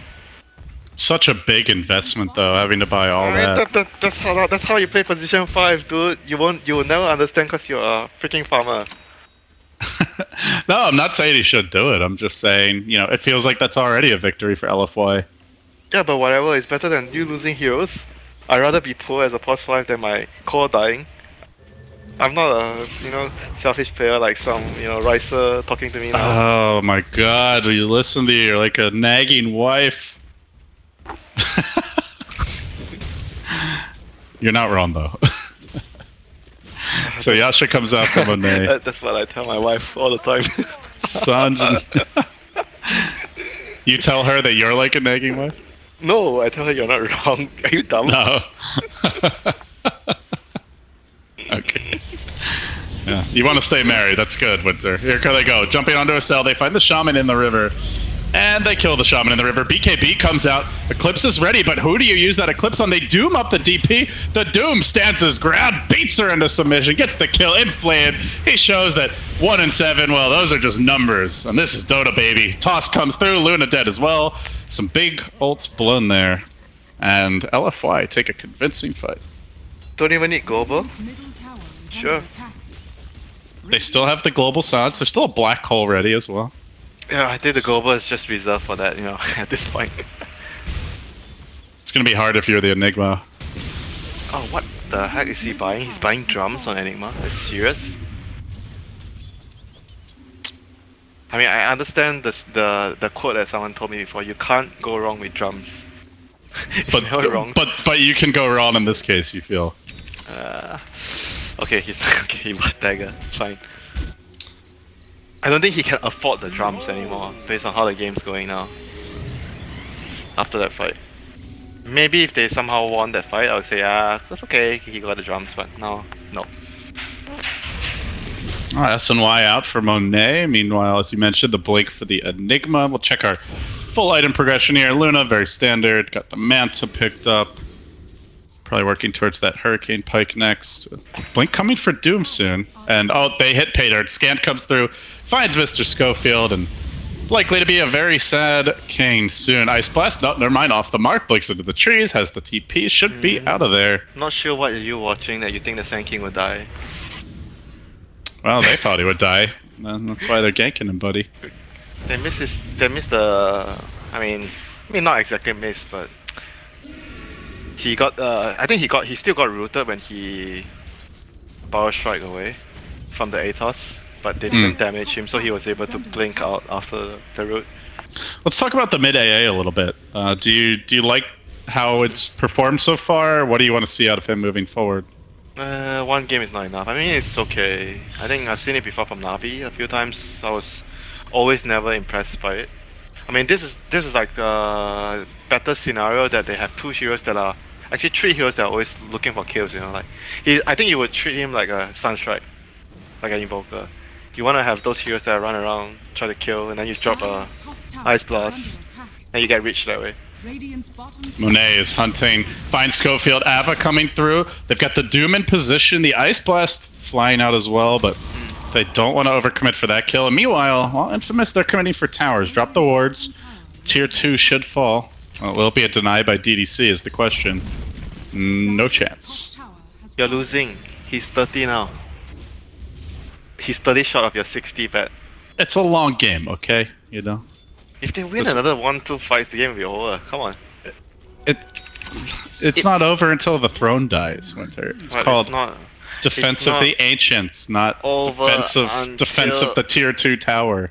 Such a big investment though, having to buy all that. That's how you play position 5, dude. You will never understand because you're a freaking farmer. No, I'm not saying he should do it. I'm just saying, you know, it feels like that's already a victory for LFY. Yeah, but whatever, it's better than you losing heroes. I'd rather be poor as a pos 5 than my core dying. I'm not a, selfish player like some, Ricer talking to me now. Oh my god, you listen to you, you're like a nagging wife. You're not wrong though. So Yasha comes out from a nay. That's what I tell my wife all the time. Son. You tell her that you're like a nagging wife? No, I tell her you're not wrong. Are you dumb? No. Okay. Yeah. You want to stay married, that's good, Winter. Here they go. Jumping onto a cell, they find the Shaman in the river. And they kill the Shaman in the river. BKB comes out. Eclipse is ready, but who do you use that Eclipse on? They Doom up the DP. The Doom stands his ground, beats her into submission, gets the kill, inflamed. He shows that 1 and 7, well, those are just numbers. And this is Dota, baby. Toss comes through, Luna dead as well. Some big ults blown there. And LFY take a convincing fight. Don't even need global. Sure. They still have the global sods. There's still a black hole ready as well. Yeah, I think the global is just reserved for that, at this point. It's gonna be hard if you're the Enigma. Oh, what the heck is he buying? He's buying drums on Enigma? Are you serious? I mean, I understand the quote that someone told me before. You can't go wrong with drums. But you can go wrong in this case, you feel. Okay, he bought dagger. Fine. I don't think he can afford the drums anymore, based on how the game's going now. After that fight. Maybe if they somehow won that fight, I would say, that's okay, he got the drums, but no. SNY out for Monet. Meanwhile, as you mentioned, the blink for the Enigma. We'll check our full item progression here. Luna, very standard. Got the Manta picked up. Probably working towards that Hurricane Pike next. Blink coming for Doom soon. And they hit Paydirt. Scant comes through, finds Mr. Schofield, and Likely to be a very sad king soon. Ice Blast, no, never mind, off the mark, blinks into the trees, has the TP, should be out of there. Not sure what you're watching that you think the Sand King would die. Well, they thought he would die. And that's why they're ganking him, buddy. They missed the. I mean, not exactly missed, but he got. I think he still got rooted when he power strike away from the Atos, but they didn't damage him, so he was able to blink out after the root. Let's talk about the mid AA a little bit. Do you like how it's performed so far? What do you want to see out of him moving forward? One game is not enough. I mean, it's okay. I think I've seen it before from Navi a few times. I was always never impressed by it. I mean, this is like the better scenario that they have two heroes that are actually three heroes that are always looking for kills. You know, like I think you would treat him like a Sunstrike, like an Invoker. You want to have those heroes that run around, try to kill, and then you drop a Ice Blast, and you get rich that way. Monet is hunting, finds Schofield, Ava coming through. They've got the Doom in position, the Ice Blast flying out as well, but they don't want to overcommit for that kill. And meanwhile, well, Infamous, they're committing for towers. Drop the wards. Tier 2 should fall. Well, will it be a deny by DDC is the question. No chance. You're losing. He's 30 now. He's 30 short of your 60 bet. It's a long game, okay? You know? If they win another 1-2 fights, the game will be over. Come on. It's not over until the throne dies, Winter. It's called Defense of the Ancients, not defense of the Tier 2 tower.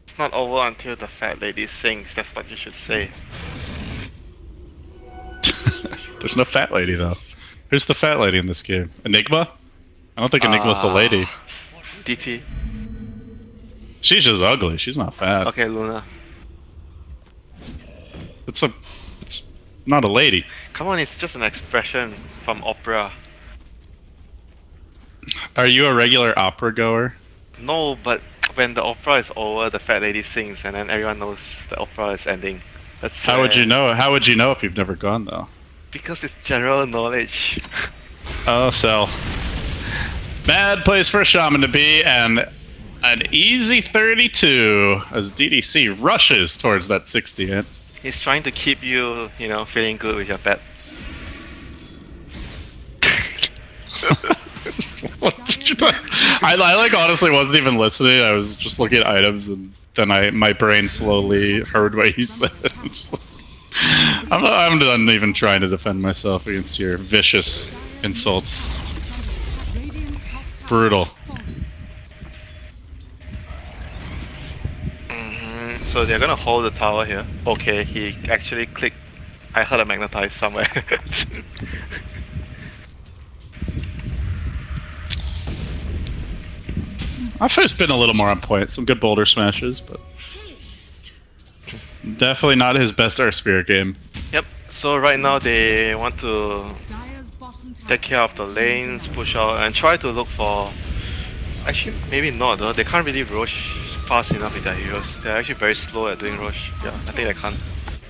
It's not over until the fat lady sings. That's what you should say. There's no fat lady though. Who's the fat lady in this game? Enigma? I don't think Enigma's a lady. DP. She's just ugly. She's not fat. Okay, Luna. It's not a lady. Come on, it's just an expression from opera. Are you a regular opera goer? No, but when the opera is over, the fat lady sings, and then everyone knows the opera is ending. That's how would you know? How would you know if you've never gone though? Because it's general knowledge. Oh, so bad place for a shaman to be, and an easy 32 as DDC rushes towards that 60 hit. He's trying to keep you, you know, feeling good with your bet. I like honestly wasn't even listening. I was just looking at items, and then my brain slowly heard what he said. I'm done even trying to defend myself against your vicious insults. Brutal. So they're gonna hold the tower here. Okay, he actually clicked. I heard a magnetize somewhere. I've first been a little more on point. Some good boulder smashes, but definitely not his best Earth Spirit game. Yep. So right now they want to take care of the lanes, push out, and try to look for. Actually, maybe not though. They can't really rush fast enough with their heroes. They're actually very slow at doing rush. Yeah, I think they can't.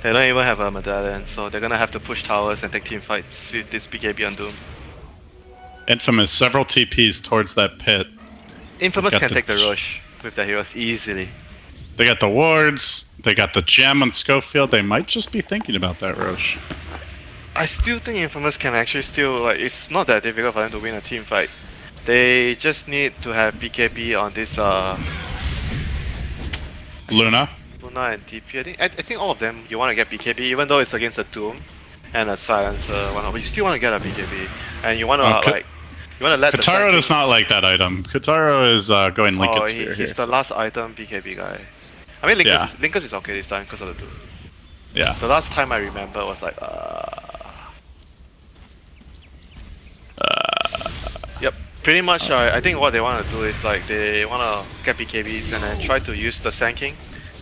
They don't even have a medallion, so they're gonna have to push towers and take team fights with this BKB on Doom. Infamous, several TPs towards that pit. Infamous can take the rush with their heroes easily. They got the wards, they got the gem on Schofield, they might just be thinking about that rush. I still think Infamous can actually still, like, it's not that difficult for them to win a team fight. They just need to have BKB on this, Luna and TP. I think all of them, you want to get BKB, even though it's against a Doom and a Silencer, but you still want to get a BKB. And you want to, you want to let Kataro does not like that item. Kataro is going Lincoln Sphere here. He's the last item BKB guy. I mean, Lincoln is okay this time because of the Doom. Yeah. The last time I remember was like, Yep. Pretty much, I think what they want to do is like they want to get BKBs and then try to use the Sand King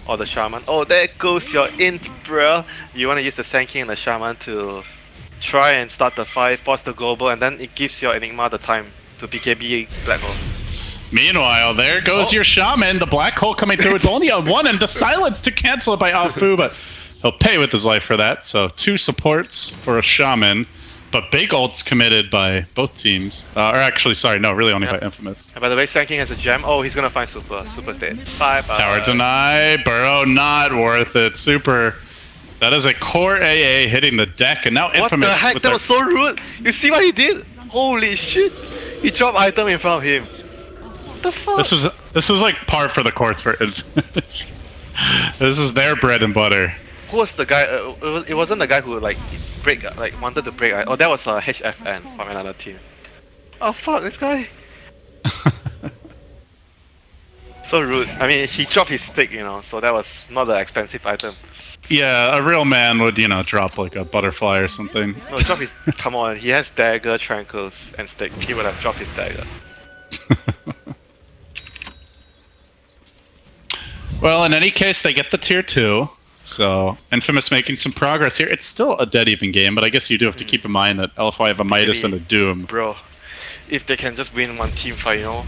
or the Shaman. Oh, there goes your int, bro. You want to use the Sand King and the Shaman to try and start the fight, force the global, and then it gives your Enigma the time to BKB Black Hole. Meanwhile, there goes your Shaman. The Black Hole coming through. It's only on one, and the silence to cancel it by Afu, but he'll pay with his life for that. So 2 supports for a Shaman. But big ults committed by both teams. Or actually, sorry, no, really only by Infamous. And by the way, Sand King has a gem. Oh, he's gonna find Super state. 5. Tower deny. Burrow not worth it. Super. That is a core AA hitting the deck, and now Infamous. What the heck? That was so rude. You see what he did? Holy shit! He dropped item in front of him. What the fuck? This is like par for the course for Infamous. This is their bread and butter. Who was the guy? It wasn't the guy who like wanted to break. Oh, that was HFN from another team. Oh fuck, this guy. So rude. I mean, he dropped his stick, you know, so that was not an expensive item. Yeah, a real man would, you know, drop like a butterfly or something. No, drop his. Come on, he has dagger, tranquils, and stick. He would have dropped his dagger. Well, in any case, they get the tier 2. So, Infamous making some progress here. It's still a dead even game, but I guess you do have to keep in mind that LFI have a Midas and a Doom. Bro, if they can just win one team fight, you know,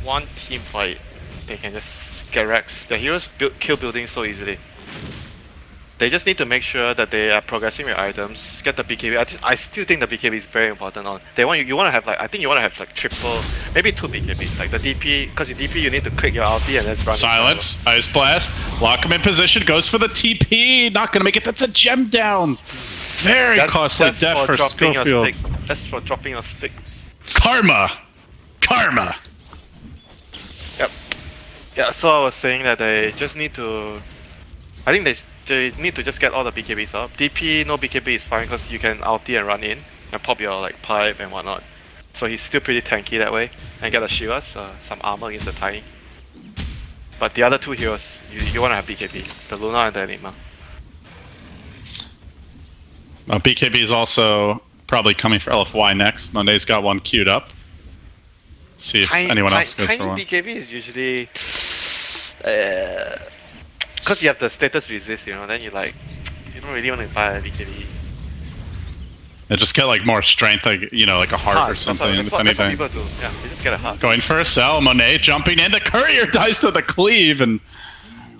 one team fight, they can just get wrecks. The heroes kill buildings so easily. They just need to make sure that they are progressing with items, get the BKB. I still think the BKB is very important. You want to have like, I think you want to have like triple, maybe 2 BKBs. Like the DP, because in DP you need to click your ulti and then run. Silence, Ice Blast, lock him in position, goes for the TP, not gonna make it. That's a gem down. Very costly death for Schofield. That's for dropping a stick. Karma. Yep. Yeah. So I was saying that they just need to. I think they need to just get all the BKBs up. DP, no BKB is fine because you can ulti and run in and pop your like pipe and whatnot. So he's still pretty tanky that way. And get a shield, some armor against the Tiny. But the other 2 heroes, you want to have BKB. The Luna and the Enigma. BKB is also probably coming for LFY next. Monday's got one queued up. See if anyone else goes for one. BKB is usually... because you have the status resist, you know, then you don't really want to buy a BKB. Yeah, just get like more strength, like, you know, like a heart or something. That's what people do. Yeah, they just get a heart. Going for a sell, Monet jumping in. The courier dies to the cleave, and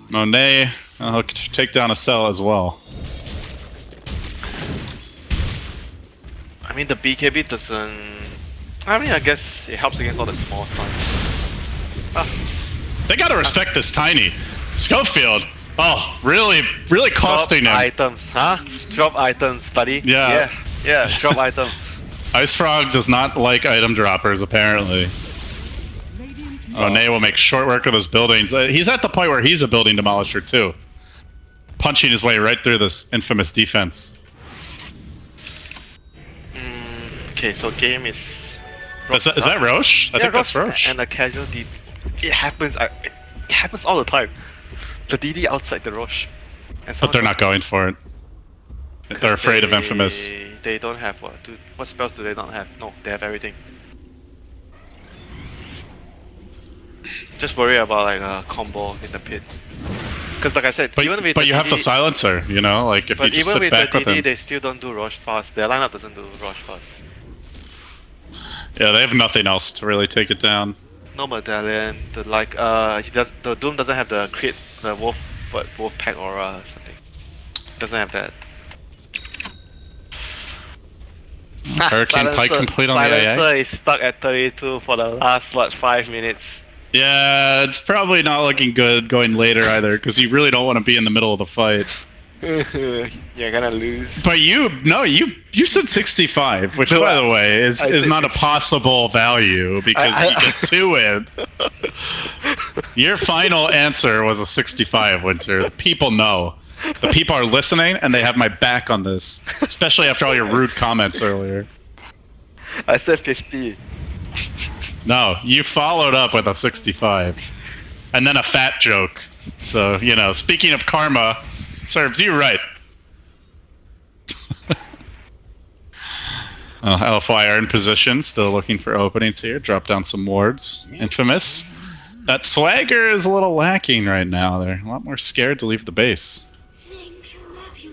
Monet will take down a cell as well. I mean, the BKB doesn't... I mean, I guess it helps against all the small stuff. They gotta respect this Tiny. Schofield, oh, really costing him. Drop items, huh? Drop items, buddy. Yeah, drop item. Ice Frog does not like item droppers, apparently. Monet will make short work of his buildings. He's at the point where he's a building demolisher too. Punching his way right through this Infamous defense. Okay, so game is... Is that Roche? I think that's Roche. And a casual DD. It happens all the time. The DD outside the Roche. But they're not going for it. They're afraid of Infamous. They don't have what? What spells do they not have? No, they have everything. Just worry about like a combo in the pit. Because like I said, but you have the silencer, you know, like if you just sit back with him. Even with the DD, they still don't do Roche fast. Their lineup doesn't do Roche fast. Yeah, they have nothing else to really take it down. No medallion. The Doom doesn't have the crit, the wolf pack aura or something. Doesn't have that. Hurricane Pike complete on the AA. Silencer is stuck at 32 for the last 5 minutes. Yeah, it's probably not looking good going later either, because you really don't want to be in the middle of the fight. You're gonna lose. But you said 65, which by the way is not a possible value because you get 2 in. Your final answer was a 65, Winter. The people know. The people are listening and they have my back on this, especially after all your rude comments earlier. I said 50. No, you followed up with a 65. And then a fat joke. So, you know, speaking of karma, serves you right. LFY are in position, still looking for openings here. Drop down some wards. Infamous. That swagger is a little lacking right now. They're a lot more scared to leave the base.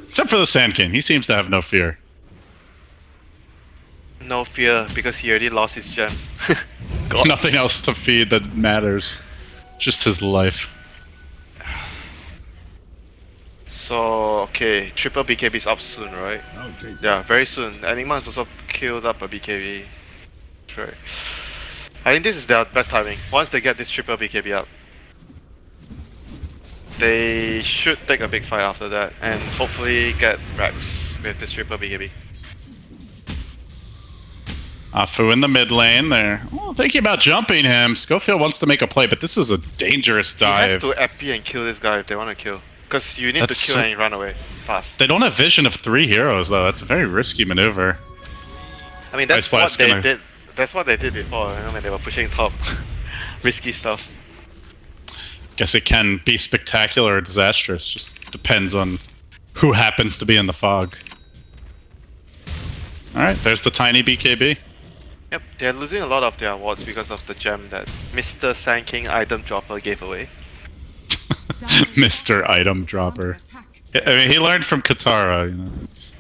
Except for the Sand King. He seems to have no fear. No fear, because he already lost his gem. Nothing else to feed that matters. Just his life. So, okay, triple BKB is up soon, right? I'll take Yeah, very soon. Enigma has also killed up a BKB. Right. I think this is their best timing. Once they get this triple BKB up, they should take a big fight after that and hopefully get Rex with this triple BKB. Afu in the mid lane there. Oh, thinking about jumping him. Schofield wants to make a play, but this is a dangerous He has dive. to epi and kill this guy if they want to kill. Because you need That's to kill so- and run away fast. They don't have vision of 3 heroes though. That's a very risky maneuver. I mean, that's Ice what Blast they gonna- did. That's what they did before, you know, when they were pushing top. Risky stuff. Guess it can be spectacular or disastrous. Just depends on who happens to be in the fog. Alright, there's the tiny BKB. Yep, they're losing a lot of their awards because of the gem that Mr. Sand King Item Dropper gave away. Mr. Item Dropper. I mean, he learned from Katara, you know.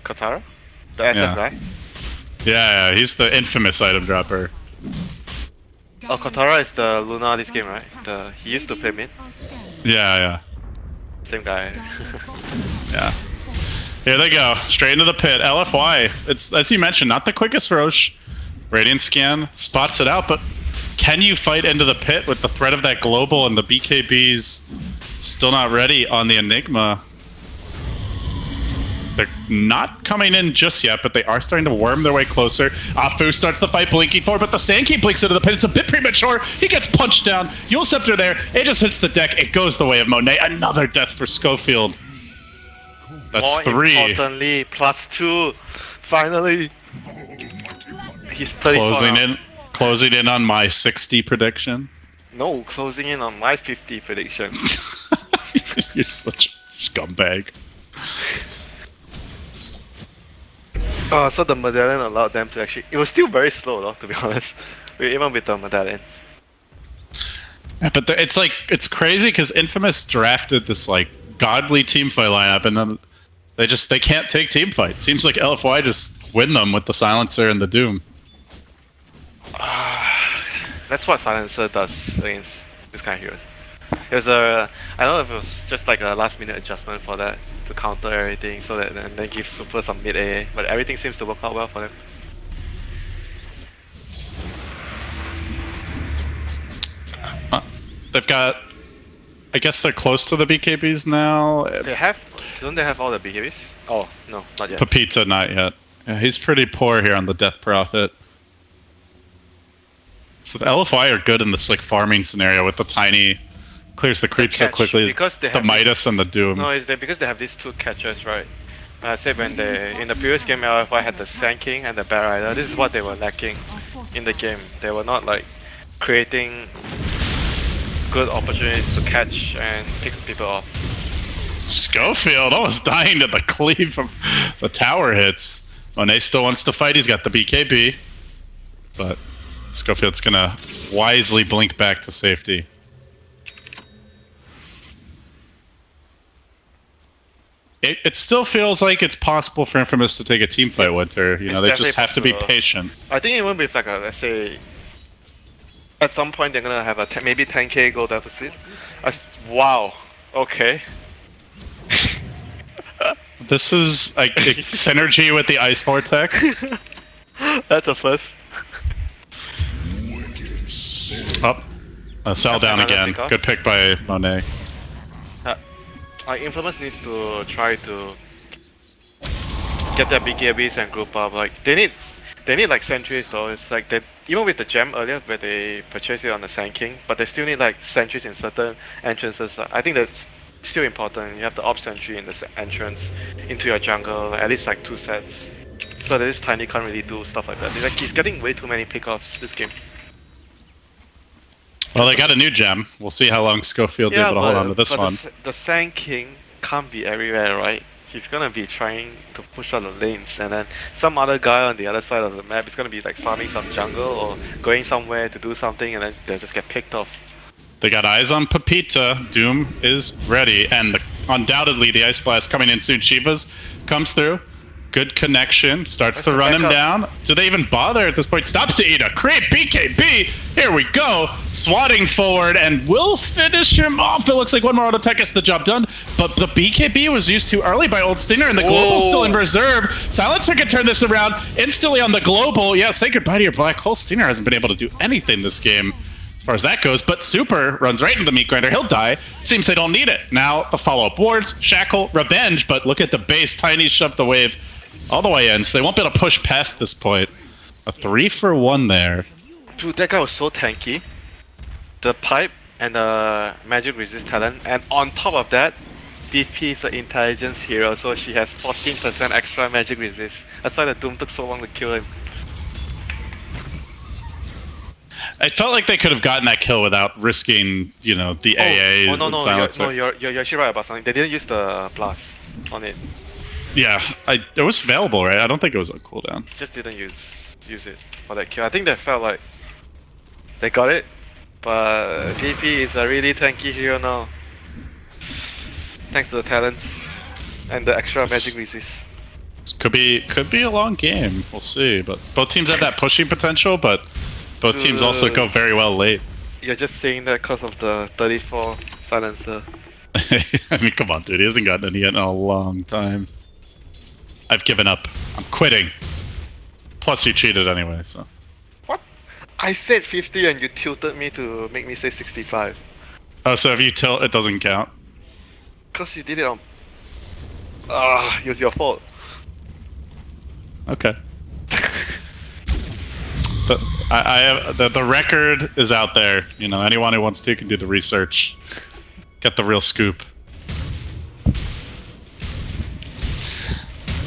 Katara? The SF Yeah. guy? Yeah, he's the infamous Item Dropper. Oh, Katara is the Luna this game, right? He used to play mid. Yeah. Same guy. Yeah. Here they go, straight into the pit. LFY, it's, as you mentioned, not the quickest Roche. Radiant Scan spots it out, but can you fight into the pit with the threat of that global and the BKBs still not ready on the Enigma? They're not coming in just yet, but they are starting to worm their way closer. Afu starts the fight blinking forward, but the Sand King blinks into the pit. It's a bit premature. He gets punched down. Yule Scepter there. It just hits the deck. It goes the way of Monet. Another death for Schofield. That's More 3. importantly, +2. Finally. He's 34 now. Closing in on my 60 prediction. No, closing in on my 50 prediction. You're such a scumbag. So the medallion allowed them to actually... It was still very slow though, to be honest. Even with the medallion. Yeah, but it's like, it's crazy because Infamous drafted this like godly teamfight lineup and then they can't take teamfight. Seems like LFY just win them with the Silencer and the Doom. That's what Silencer does against this kind of heroes. It was I don't know if it was just like a last minute adjustment for that to counter everything so that and then give Super some mid AA, but everything seems to work out well for them. They've got, I guess they're close to the BKBs now. Don't they have all the BKBs? Oh, no, not yet. Pepita, not yet. Yeah, he's pretty poor here on the Death Prophet. So the LFI are good in this like farming scenario with the tiny, clears the creep so catch, quickly. because they The have Midas this- and the Doom. No, it's because they have these 2 catchers, right? I said when in the previous game LFI had the Sand King and the Bear Rider, this is what they were lacking in the game. They were not like creating good opportunities to catch and pick people off. Schofield almost dying to the cleave from the tower hits. Monet still wants to fight, he's got the BKB. But Schofield's gonna wisely blink back to safety. It still feels like it's possible for Infamous to take a team fight, Winter. You know, It's they just have to be definitely patient. I think even with like a, let's say, at some point they're gonna have a maybe 10k goal deficit. Wow, okay. This is like synergy with the Ice Vortex. That's a first. Up. Sell down Another again. pick off. Good pick by Monet. Infamous needs to try to get their BKBs and group up. Like they need like sentries though. It's like they even with the gem earlier where they purchased it on the Sand King, but they still need like sentries in certain entrances. I think that's still important. You have the op sentry in the entrance into your jungle, at least like 2 sets. So that this tiny can't really do stuff like that. Like he's getting way too many pickoffs this game. Well, they got a new gem. We'll see how long Schofield's able to hold on to this one. The Sand King can't be everywhere, right? He's gonna be trying to push out the lanes, and then some other guy on the other side of the map is gonna be like farming some jungle or going somewhere to do something, and then they just get picked off. They got eyes on Pepita. Doom is ready, and undoubtedly the Ice Blast coming in soon. Shivas comes through. Good connection. Starts to the run him backup. down. Do they even bother at this point? Stops to eat a creep. BKB. Here we go. Swatting forward and will finish him off. It looks like one more auto attack gets the job done. But the BKB was used too early by Old Stinger, and the global's still in reserve. Silencer can turn this around instantly on the global. Yeah, say goodbye to your black hole. Stinger hasn't been able to do anything this game as far as that goes, but Super runs right into the meat grinder. He'll die. Seems they don't need it. Now the follow-up wards, Shackle, Revenge, but look at the base. Tiny shoved the wave all the way in, so they won't be able to push past this point. A 3-for-1 there. Dude, that guy was so tanky. The pipe and the magic resist talent, and on top of that, DP is an intelligence hero, so she has 14% extra magic resist. That's why the Doom took so long to kill him. I felt like they could have gotten that kill without risking, you know, the AAs no, and Silencer. you're actually right about something. They didn't use the blast on it. Yeah, it was available, right? I don't think it was on cooldown. Just didn't use it for that kill. I think they felt like they got it, but DP is a really tanky hero now. Thanks to the talents and the extra magic resist. Could be a long game. We'll see. But both teams have that pushing potential, but both teams also go very well late. You're just saying that because of the 34 silencer. I mean, come on, dude. He hasn't gotten any in a long time. I've given up. I'm quitting. Plus, you cheated anyway, so. What? I said 50 and you tilted me to make me say 65. Oh, so if you tilt, it doesn't count? Because you did it on... it was your fault. Okay. But I have the record is out there. You know, anyone who wants to can do the research. Get the real scoop.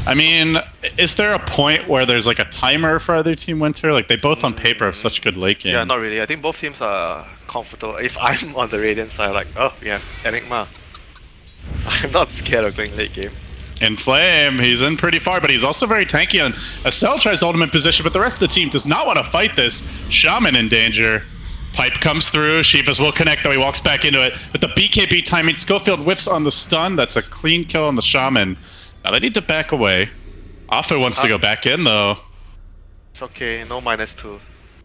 I mean, is there a point where there's like a timer for either team Winter? Like they both on paper have such good late game. Yeah, not really. I think both teams are comfortable. If I'm on the Radiant side, like, oh, we have Enigma. I'm not scared of going late game. In Flame, he's in pretty far, but he's also very tanky. And Acel tries ultimate position, but the rest of the team does not want to fight this. Shaman in danger. Pipe comes through. Shivas will connect, though he walks back into it. But the BKB timing, Schofield whiffs on the stun. That's a clean kill on the Shaman. Now they need to back away. Afu wants to go back in, though. It's okay, no -2.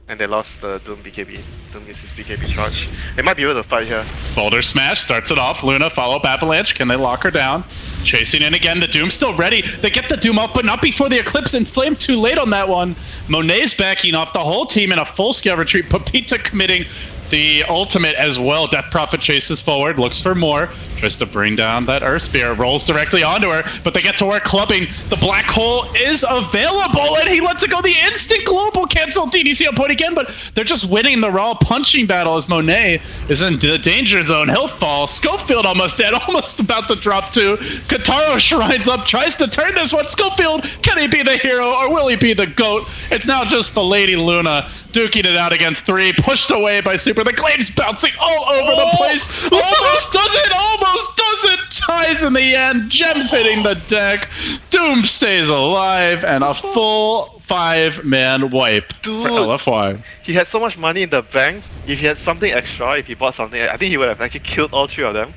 And they lost the Doom BKB. Doom uses BKB charge. They might be able to fight here. Boulder Smash starts it off. Luna follow-up Avalanche. Can they lock her down? Chasing in again. The Doom's still ready. They get the Doom off, but not before the Eclipse and Flame. Too late on that one. Monet's backing off the whole team in a full-scale retreat. Pepita committing the ultimate as well. Death Prophet chases forward, looks for more. Tries to bring down that Earth Spear. Rolls directly onto her, but they get to work clubbing. The Black Hole is available, and he lets it go. The instant global cancel DDC on point again, but they're just winning the raw punching battle as Monet is in the danger zone. He'll fall. Schofield almost dead, almost about to drop too. Kataro shrines up, tries to turn this one. Schofield, can he be the hero, or will he be the GOAT? It's now just the Lady Luna duking it out against 3, pushed away by Super. The Glade's bouncing all over the place. Almost does it! Almost does it! Ties in the end. Gems hitting the deck. Doom stays alive, and a full 5-man wipe Dude, for LFY. He had so much money in the bank. If he had something extra, if he bought something, I think he would have actually killed all 3 of them.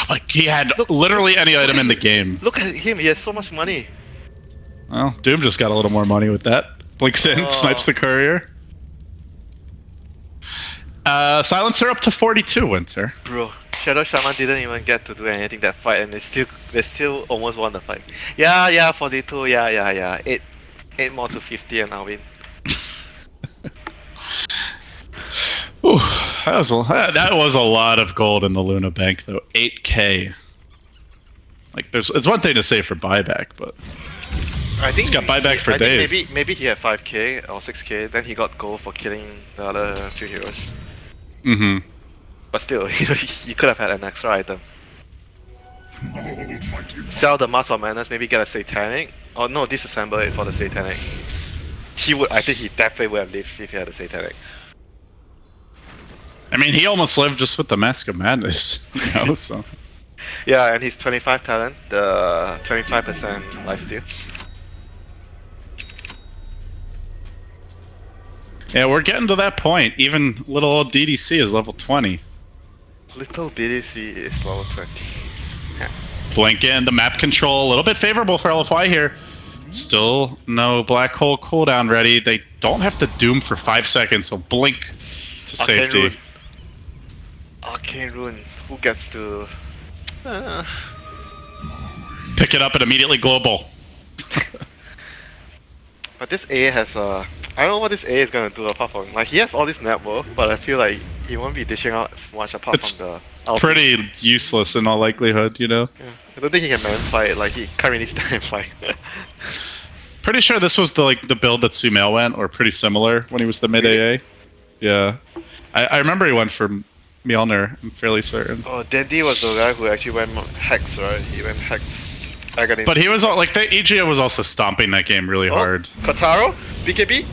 Like he had literally any item in the game. Look at him, he has so much money. Well, Doom just got a little more money with that. Blinks in, snipes the courier. Silencer up to 42, Winter. Bro, Shadow Shaman didn't even get to do anything that fight, and they still almost won the fight. Yeah, 42, yeah. 8 more to 50 and I'll win. Ooh, that was a lot of gold in the Luna Bank, though. 8K. Like, it's one thing to say for buyback, but I think he's got buyback for days. Think maybe he had 5K or 6K, then he got gold for killing the other 2 heroes. Mm-hmm. But still, you could have had an extra item. Sell the Mask of Madness, maybe get a Satanic. Oh no, disassemble it for the Satanic. I think he definitely would have lived if he had a Satanic. I mean, he almost lived just with the Mask of Madness, you know, so. Yeah, and his 25 talent, the 25% lifesteal. Yeah, we're getting to that point. Even little old DDC is level 20. Little DDC is level 20. Blink in, the map control, a little bit favorable for LFY here. Still no black hole cooldown ready. They don't have to doom for 5 seconds, so blink to safety. Rune. Arcane Rune. Who gets to... Pick it up and immediately global. But this A has I don't know what this A is gonna do apart from... Like, he has all this network, but I feel like he won't be dishing out much apart from the... ulti. Pretty useless in all likelihood, you know? Yeah. I don't think he can man fight, like he can't really stand and fight. Pretty sure this was the build that Sumail went, or pretty similar when he was the mid Really? AA. Yeah. I remember he went for Mjolnir, I'm fairly certain. Oh, Dandy was the guy who actually went Hex, right? He went Hex. Agony. But he was like the EGO was also stomping that game really hard. Kataro? BKB?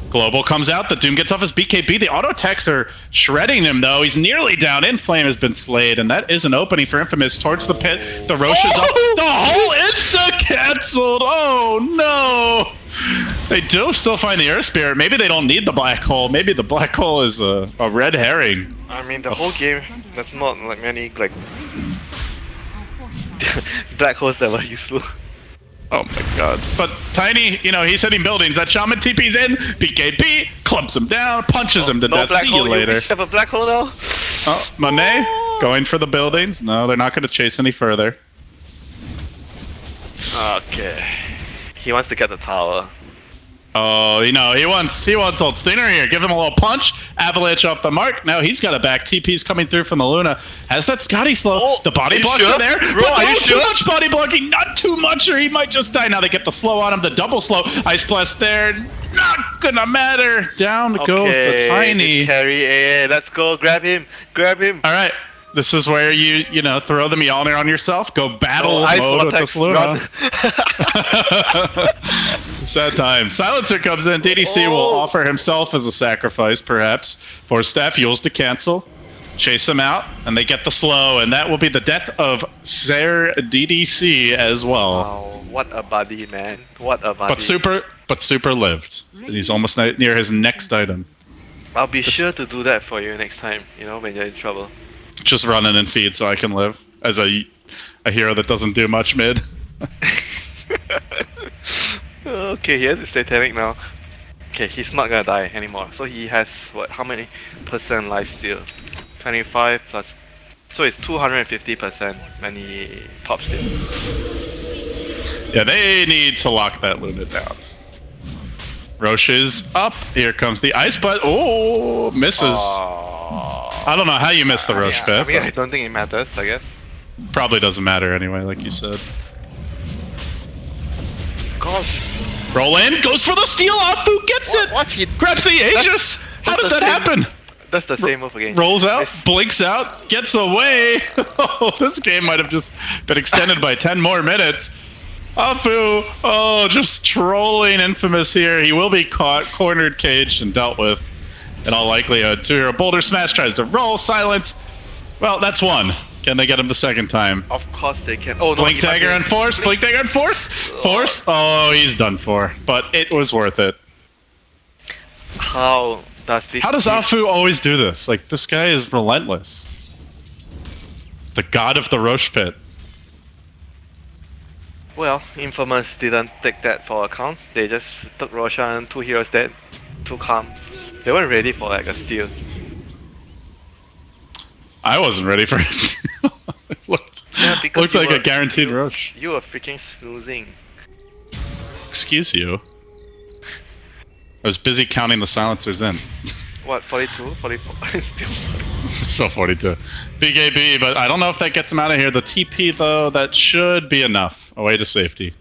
Global comes out, the Doom gets off his BKB. The auto techs are shredding him though. He's nearly down. Inflame has been slayed, and that is an opening for Infamous towards the pit. The Roche is up. The whole Insta cancelled. Oh no! They do still find the Earth Spirit. Maybe they don't need the black hole. Maybe the black hole is a red herring. I mean, the whole game, that's not like many like black holes that were useful. Oh my god. But Tiny, you know, he's hitting buildings. That Shaman TP's in. BKB clumps him down, punches him to death. See you later. You have a black hole now? Oh, Monet going for the buildings. No, they're not going to chase any further. Okay. He wants to get the tower. Oh, you know, he wants old Stinger here. Give him a little punch. Avalanche off the mark. Now he's got a back. TP's coming through from the Luna. Has that Scotty slow. Oh, the body blocks sure? are there. Bro, but are you not too sure? much body blocking. Not too much or he might just die. Now they get the slow on him. The double slow. Ice Blast there. Not gonna matter. Down goes the Tiny. Carry. Hey, let's go. Grab him. Grab him. All right. This is where you know, throw the Mjolnir on yourself, go battle mode with this Luna. Sad time. Silencer comes in. DDC will offer himself as a sacrifice, perhaps. Force Staff Yules to cancel. Chase him out, and they get the slow, and that will be the death of Ser DDC as well. Wow, what a buddy, man. What a buddy. But super lived. He's almost near his next item. I'll be sure to do that for you next time, you know, when you're in trouble. Just run in and feed so I can live as a hero that doesn't do much mid. Okay, he has his Satanic now. Okay, he's not gonna die anymore. So he has, what, how many % life steal? 25 plus... So it's 250% when he pops it. Yeah, they need to lock that Luna down. Roche is up. Here comes the ice, but oh, misses. I don't know how you missed the Roche pit. I mean, I don't think it matters, I guess. Probably doesn't matter anyway, like you said. Gosh. Roll in, goes for the steal. Afu gets it. What? He grabs the Aegis. How did that happen? That's the same move again. Rolls out, blinks out, gets away. Oh, this game might have just been extended by 10 more minutes. Afu, oh, just trolling Infamous here. He will be caught, cornered, caged, and dealt with. In all likelihood, 2-hero Boulder Smash tries to roll, silence. Well, that's one. Can they get him the second time? Of course they can. Oh, no, Blink Dagger and Force, Blink Dagger and Force! Force! Oh, he's done for. But it was worth it. How does this... How does Afu always do this? Like, this guy is relentless. The god of the Roche pit. Well, Infamous didn't take that for account. They just took Roshan, 2 heroes dead, too calm. They weren't ready for like a steal. I wasn't ready for it. It looked like a guaranteed Roche. You were freaking snoozing. Excuse you. I was busy counting the silencers in. What, 42? 44? Still 42. BKB, but I don't know if that gets him out of here. The TP, though, that should be enough. Away to safety.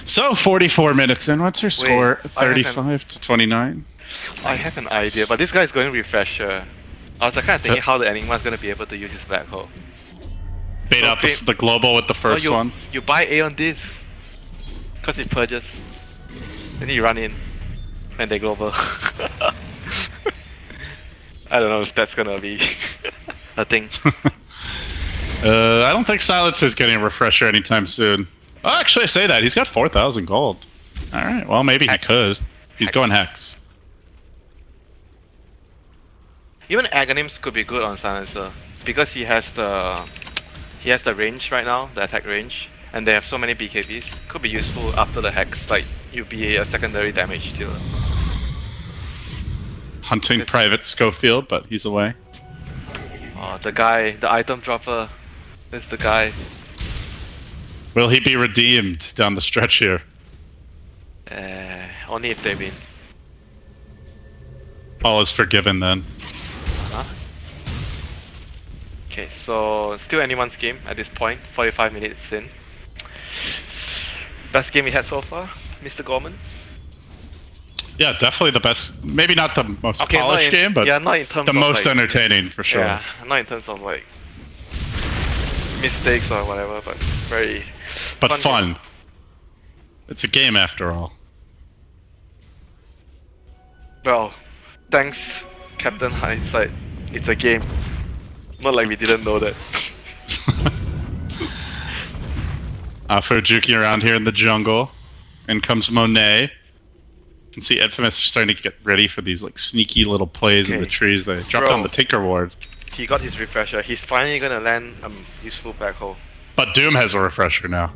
So, 44 minutes in. What's her score? 35 to 29? I have an idea, but this guy is going Refresher. I was kind of thinking how the Enigma is going to be able to use his black hole. Bait out the global with the first one. You buy A on this. Because it purges. Then you run in. And they global. I don't know if that's going to be a thing. I don't think Silencer's getting a Refresher anytime soon. Oh, actually, I say that. He's got 4,000 gold. Alright, well, maybe he could. If he's going Hex. Even Aghanims could be good on Silencer because he has the range right now, the attack range, and they have so many BKBs. Could be useful after the Hex, like you'll be a secondary damage dealer. Hunting Private Schofield, but he's away. Oh, the guy, the item dropper, is the guy. Will he be redeemed down the stretch here? Only if they win. All is forgiven then. Okay, so still anyone's game at this point, 45 minutes in. Best game we had so far, Mr. Gorman? Yeah, definitely the best. Maybe not the most polished game, but yeah, not in terms the of most like, entertaining for sure. Yeah, not in terms of like mistakes or whatever, but very fun. It's a game after all. Well, thanks, Captain Hindsight. It's a game. Not like we didn't know that. Afro juking around here in the jungle. In comes Monet. You can see Infamous starting to get ready for these like sneaky little plays in the trees. They dropped down the Tinker Ward. He got his refresher. He's finally gonna land a useful black hole. But Doom has a refresher now.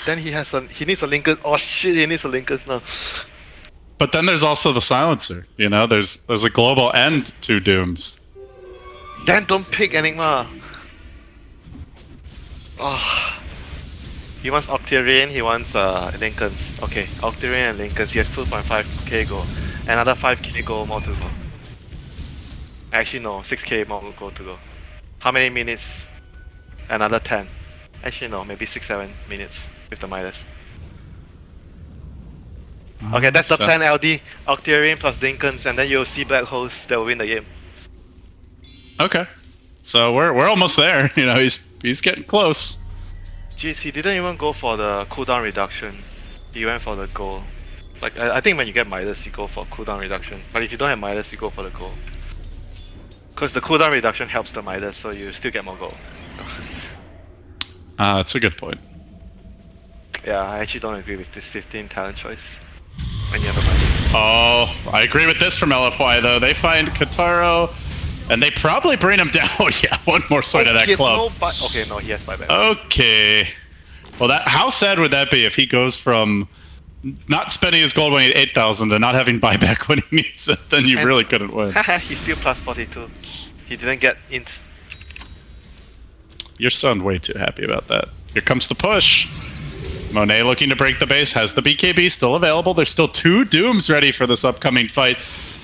Then he needs a Lincoln. Oh shit, he needs a Lincoln now. But then there's also the Silencer. You know, there's a global end to Dooms. Then don't pick Enigma. Oh. He wants Octarian, he wants Lincoln. Okay, Octarian and Lincoln. He has 2.5k gold. Another 5k gold more to go. Actually no, 6k more gold to go. How many minutes? Another 10. Actually no, maybe 6-7 minutes with the Midas. Okay, that's the plan, LD. Octarian plus Lincolns, and then you'll see black holes that will win the game. Okay. So we're almost there. You know, he's getting close. Jeez, he didn't even go for the cooldown reduction. He went for the goal. Like, I think when you get Midas, you go for cooldown reduction. But if you don't have Midas, you go for the goal. Because the cooldown reduction helps the Midas, so you still get more gold. That's a good point. Yeah, I actually don't agree with this 15 talent choice. When you have a Midas. Oh, I agree with this from LFY though. They find Kataro, and they probably bring him down. Oh yeah, one more sword of that club. Okay, no, he has buyback. Okay. Well, how sad would that be if he goes from not spending his gold when he had 8,000 to not having buyback when he needs it? Then you really couldn't win. He's still plus 42. He didn't get int. You sound way too happy about that. Here comes the push. Monet looking to break the base, has the BKB still available. There's still 2 Dooms ready for this upcoming fight.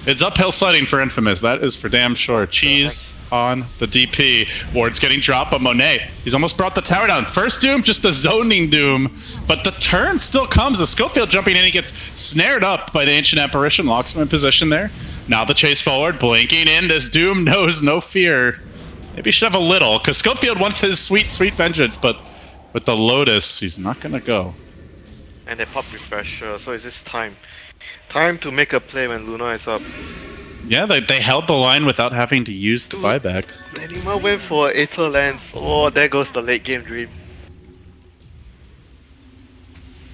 It's uphill sledding for Infamous, that is for damn sure. Cheese on the DP. Ward's getting dropped, but Monet, he's almost brought the tower down. First Doom, just the zoning Doom, but the turn still comes. The Schofield jumping in, he gets snared up by the Ancient Apparition, locks him in position there. Now the chase forward, blinking in, this Doom knows no fear. Maybe he should have a little, because Schofield wants his sweet, sweet vengeance, but with the Lotus, he's not gonna go. And they pop refresher, so is this time? Time to make a play when Luna is up. Yeah, they held the line without having to use the buyback. Enigma went for Aether Lens. Oh, there goes the late game dream.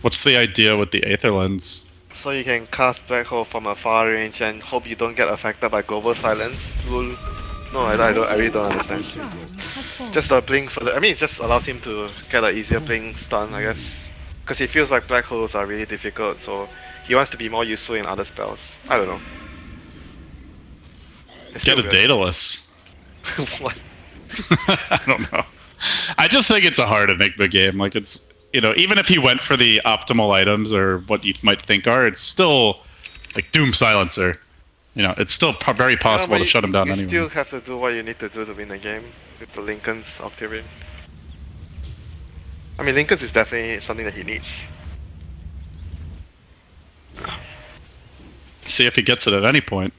What's the idea with the Aether Lens? So you can cast Black Hole from a far range and hope you don't get affected by Global Silence. No, I really don't understand. Just a blink for the... I mean, it just allows him to get an easier blink stun, I guess. Because he feels like Black Holes are really difficult, so he wants to be more useful in other spells. I don't know. Get a Daedalus. What? I don't know. I just think it's a hard enigma game. Like, it's, you know, even if he went for the optimal items or what you might think are, it's still like Doom Silencer. You know, it's still very possible to shut him down anyway. You still have to do what you need to do to win the game with the Lincoln's Octarian. I mean, Lincoln's is definitely something that he needs. See if he gets it at any point.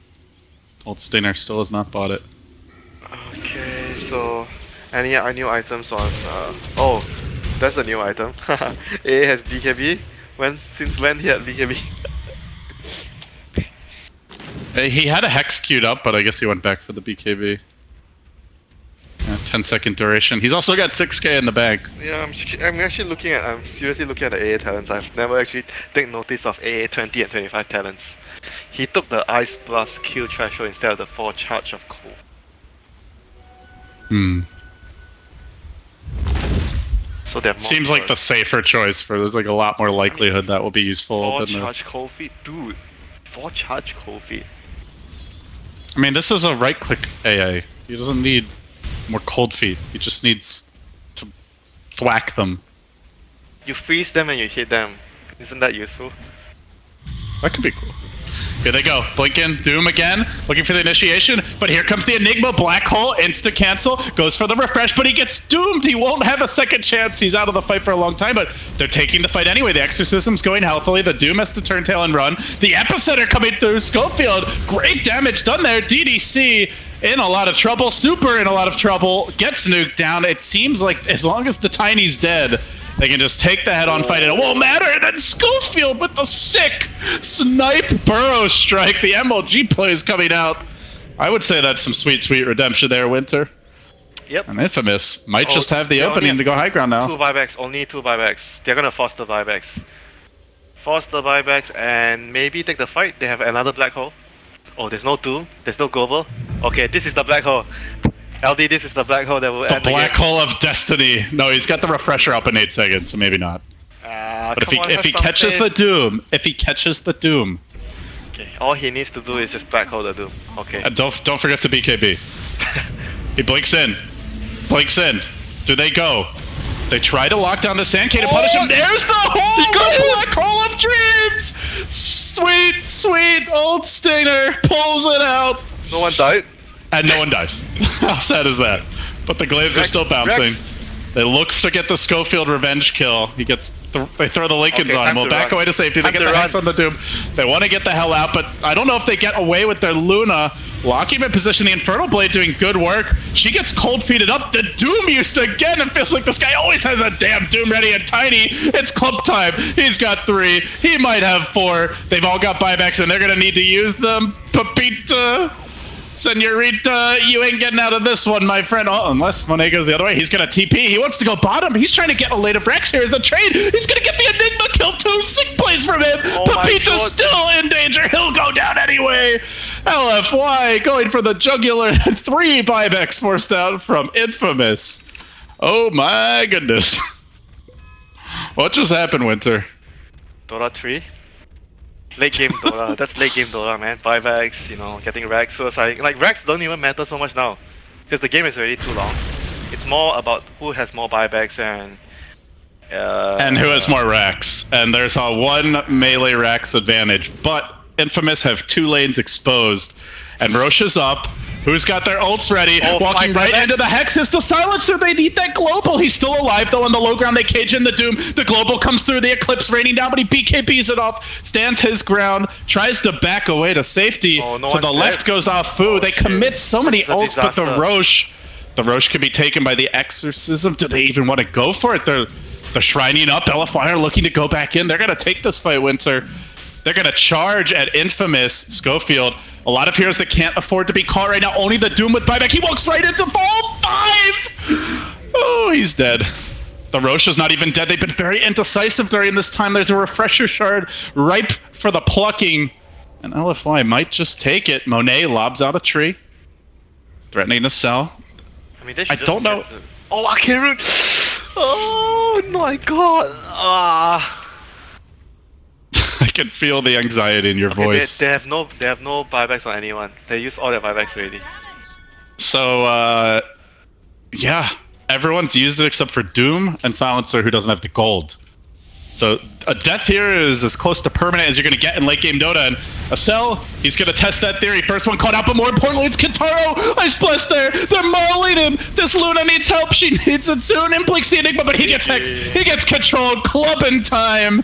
Old Stinger still has not bought it. Okay, so any new items on? Oh, that's the new item. AA has BKB. Since when he had BKB? He had a Hex queued up, but I guess he went back for the BKB. 10-second duration. He's also got 6k in the bank. Yeah, I'm seriously looking at the AA talents. I've never actually taken notice of AA 20 and 25 talents. He took the Ice Blast kill threshold instead of the 4 charge of cold. So they're more Seems like the safer choice for. There's like a lot more likelihood that will be useful 4 than charge cold feet? Dude, 4 charge cold feet. I mean, this is a right-click AA. He doesn't need more cold feet. He just needs to thwack them. You freeze them and you hit them. Isn't that useful? That could be cool. Here they go. Blink in. Doom again. Looking for the initiation. But here comes the Enigma. Black hole. Insta cancel. Goes for the refresh, but he gets doomed. He won't have a second chance. He's out of the fight for a long time, but they're taking the fight anyway. The Exorcism's going healthily. The Doom has to turn tail and run. The Epicenter coming through. Schofield. Great damage done there. DDC in a lot of trouble. Super in a lot of trouble. Gets nuked down. It seems like as long as the Tiny's dead, they can just take the head-on fight and it won't matter. And then Schofield with the sick snipe burrow strike. The MLG play is coming out. I would say that's some sweet, sweet redemption there, Winter. Yep. And Infamous might just have the opening to go high ground now. 2 buybacks, only 2 buybacks. They're gonna force the buybacks. Force the buybacks and maybe take the fight. They have another black hole. Oh, there's no Doom. There's no global. Okay, this is the black hole. LD, this is the black hole that will end the black hole of destiny. No, he's got the refresher up in 8 seconds, so maybe not. But if he catches the Doom, okay, all he needs to do is just black hole the Doom. Okay. And don't forget to BKB. He blinks in. Blinks in. Do they go? They try to lock down the Sandcade to punish him. There's the hole! The black hole of dreams! Sweet, sweet old Stinger pulls it out. No one died? And no one dies. How sad is that? But the glaives are still bouncing. They look to get the Schofield revenge kill. He gets. They throw the Lincolns on him. We'll back away to safety. They get the hex on the Doom. They want to get the hell out, but I don't know if they get away with their Luna. Locking him in position. The Infernal Blade doing good work. She gets cold feeted up. The Doom used to again. It feels like this guy always has a damn Doom ready. And Tiny, it's club time. He's got 3. He might have 4. They've all got buybacks, and they're gonna need to use them. Pepita. Senorita, you ain't getting out of this one, my friend. Oh, unless Monet goes the other way. He's going to TP. He wants to go bottom. He's trying to get a late of Rex here as a trade. He's going to get the Enigma kill. 2 sick plays from him. Oh Pepita's still in danger. He'll go down anyway. LFY going for the jugular. 3 buybacks forced out from Infamous. Oh my goodness. What just happened, Winter? Dota 3? Late game Dota, that's late game Dota, man. Buybacks, you know, getting racks, suicide. Like, racks don't even matter so much now. Because the game is already too long. It's more about who has more buybacks and who has more racks. And there's a 1 melee racks advantage. But Infamous have 2 lanes exposed. And Roche is up. Who's got their ults ready? Walking right into the Hex is the Silencer. They need that Global. He's still alive, though, on the low ground. They cage in the Doom. The Global comes through. The Eclipse raining down, but he BKBs it off. Stands his ground. Tries to back away to safety. To the left goes off Fu. They commit so many ults, but the Roche can be taken by the Exorcism. Do they even want to go for it? They're shrining up. LFY are looking to go back in. They're going to take this fight, Winter. They're going to charge at Infamous Schofield. A lot of heroes that can't afford to be caught right now. Only the Doom with buyback. He walks right into fall 5! Oh, he's dead. The Roche is not even dead. They've been very indecisive during this time. There's a refresher shard ripe for the plucking. And LFY might just take it. Monet lobs out a tree. Threatening to sell. I mean, I don't know. Oh, Arcane Rune! Oh my god! I can feel the anxiety in your voice. They have no buybacks on anyone. They use all their buybacks already. So yeah, everyone's used it except for Doom and Silencer, who doesn't have the gold. So a death here is as close to permanent as you're going to get in late game Dota. And Acel, he's going to test that theory. First one caught out, but more importantly, it's Kintaro. Ice Blast there. They're mauling him. This Luna needs help. She needs it soon. Implicts the Enigma, but he gets hexed. He gets controlled. Club in time.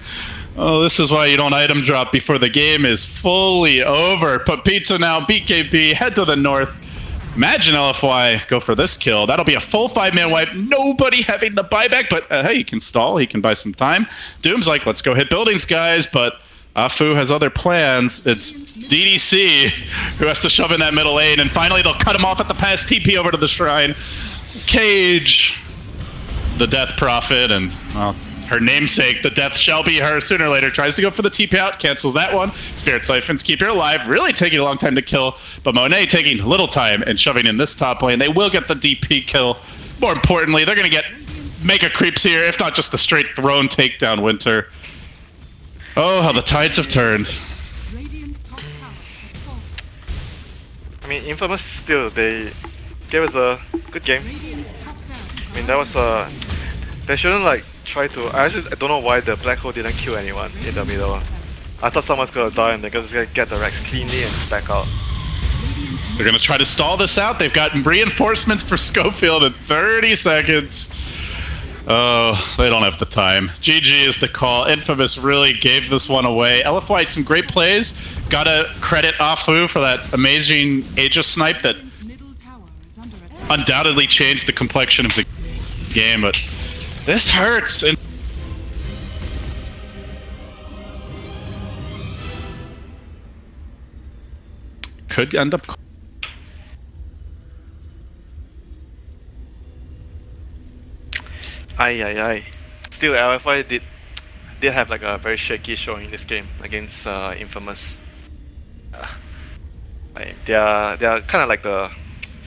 Oh, this is why you don't item drop before the game is fully over. Pepita now, BKB, head to the north. Imagine LFY go for this kill. That'll be a full 5-man wipe. Nobody having the buyback, but hey, he can stall. He can buy some time. Doom's like, let's go hit buildings, guys, but Afu has other plans. It's DDC who has to shove in that middle lane, and finally they'll cut him off at the pass, TP over to the Shrine. Cage, the Death Prophet, and, well, her namesake, the death shall be her sooner or later. Tries to go for the TP out, cancels that one. Spirit Siphons keep her alive, really taking a long time to kill, but Monet taking little time and shoving in this top lane. They will get the DP kill. More importantly, they're going to get Mega Creeps here, if not just a straight throne takedown, Winter. Oh, how the tides have turned. Radiant's top tower has fallen. I mean, Infamous still, they gave us a good game. Radiant's top barracks I mean, that was they shouldn't like try to. I don't know why the black hole didn't kill anyone in the middle. I thought someone's gonna die and they're gonna get the Rex cleanly and back out. They're going to try to stall this out. They've got reinforcements for Schofield in 30 seconds. Oh, they don't have the time. GG is the call. Infamous really gave this one away. LFY, some great plays. Gotta credit Afu for that amazing Aegis snipe that middle tower is under attack. undoubtedly changed the complexion of the game, but this hurts. And could end up. Aye. Still, LFI did have like a very shaky showing in this game against Infamous. Like, they are kind of like the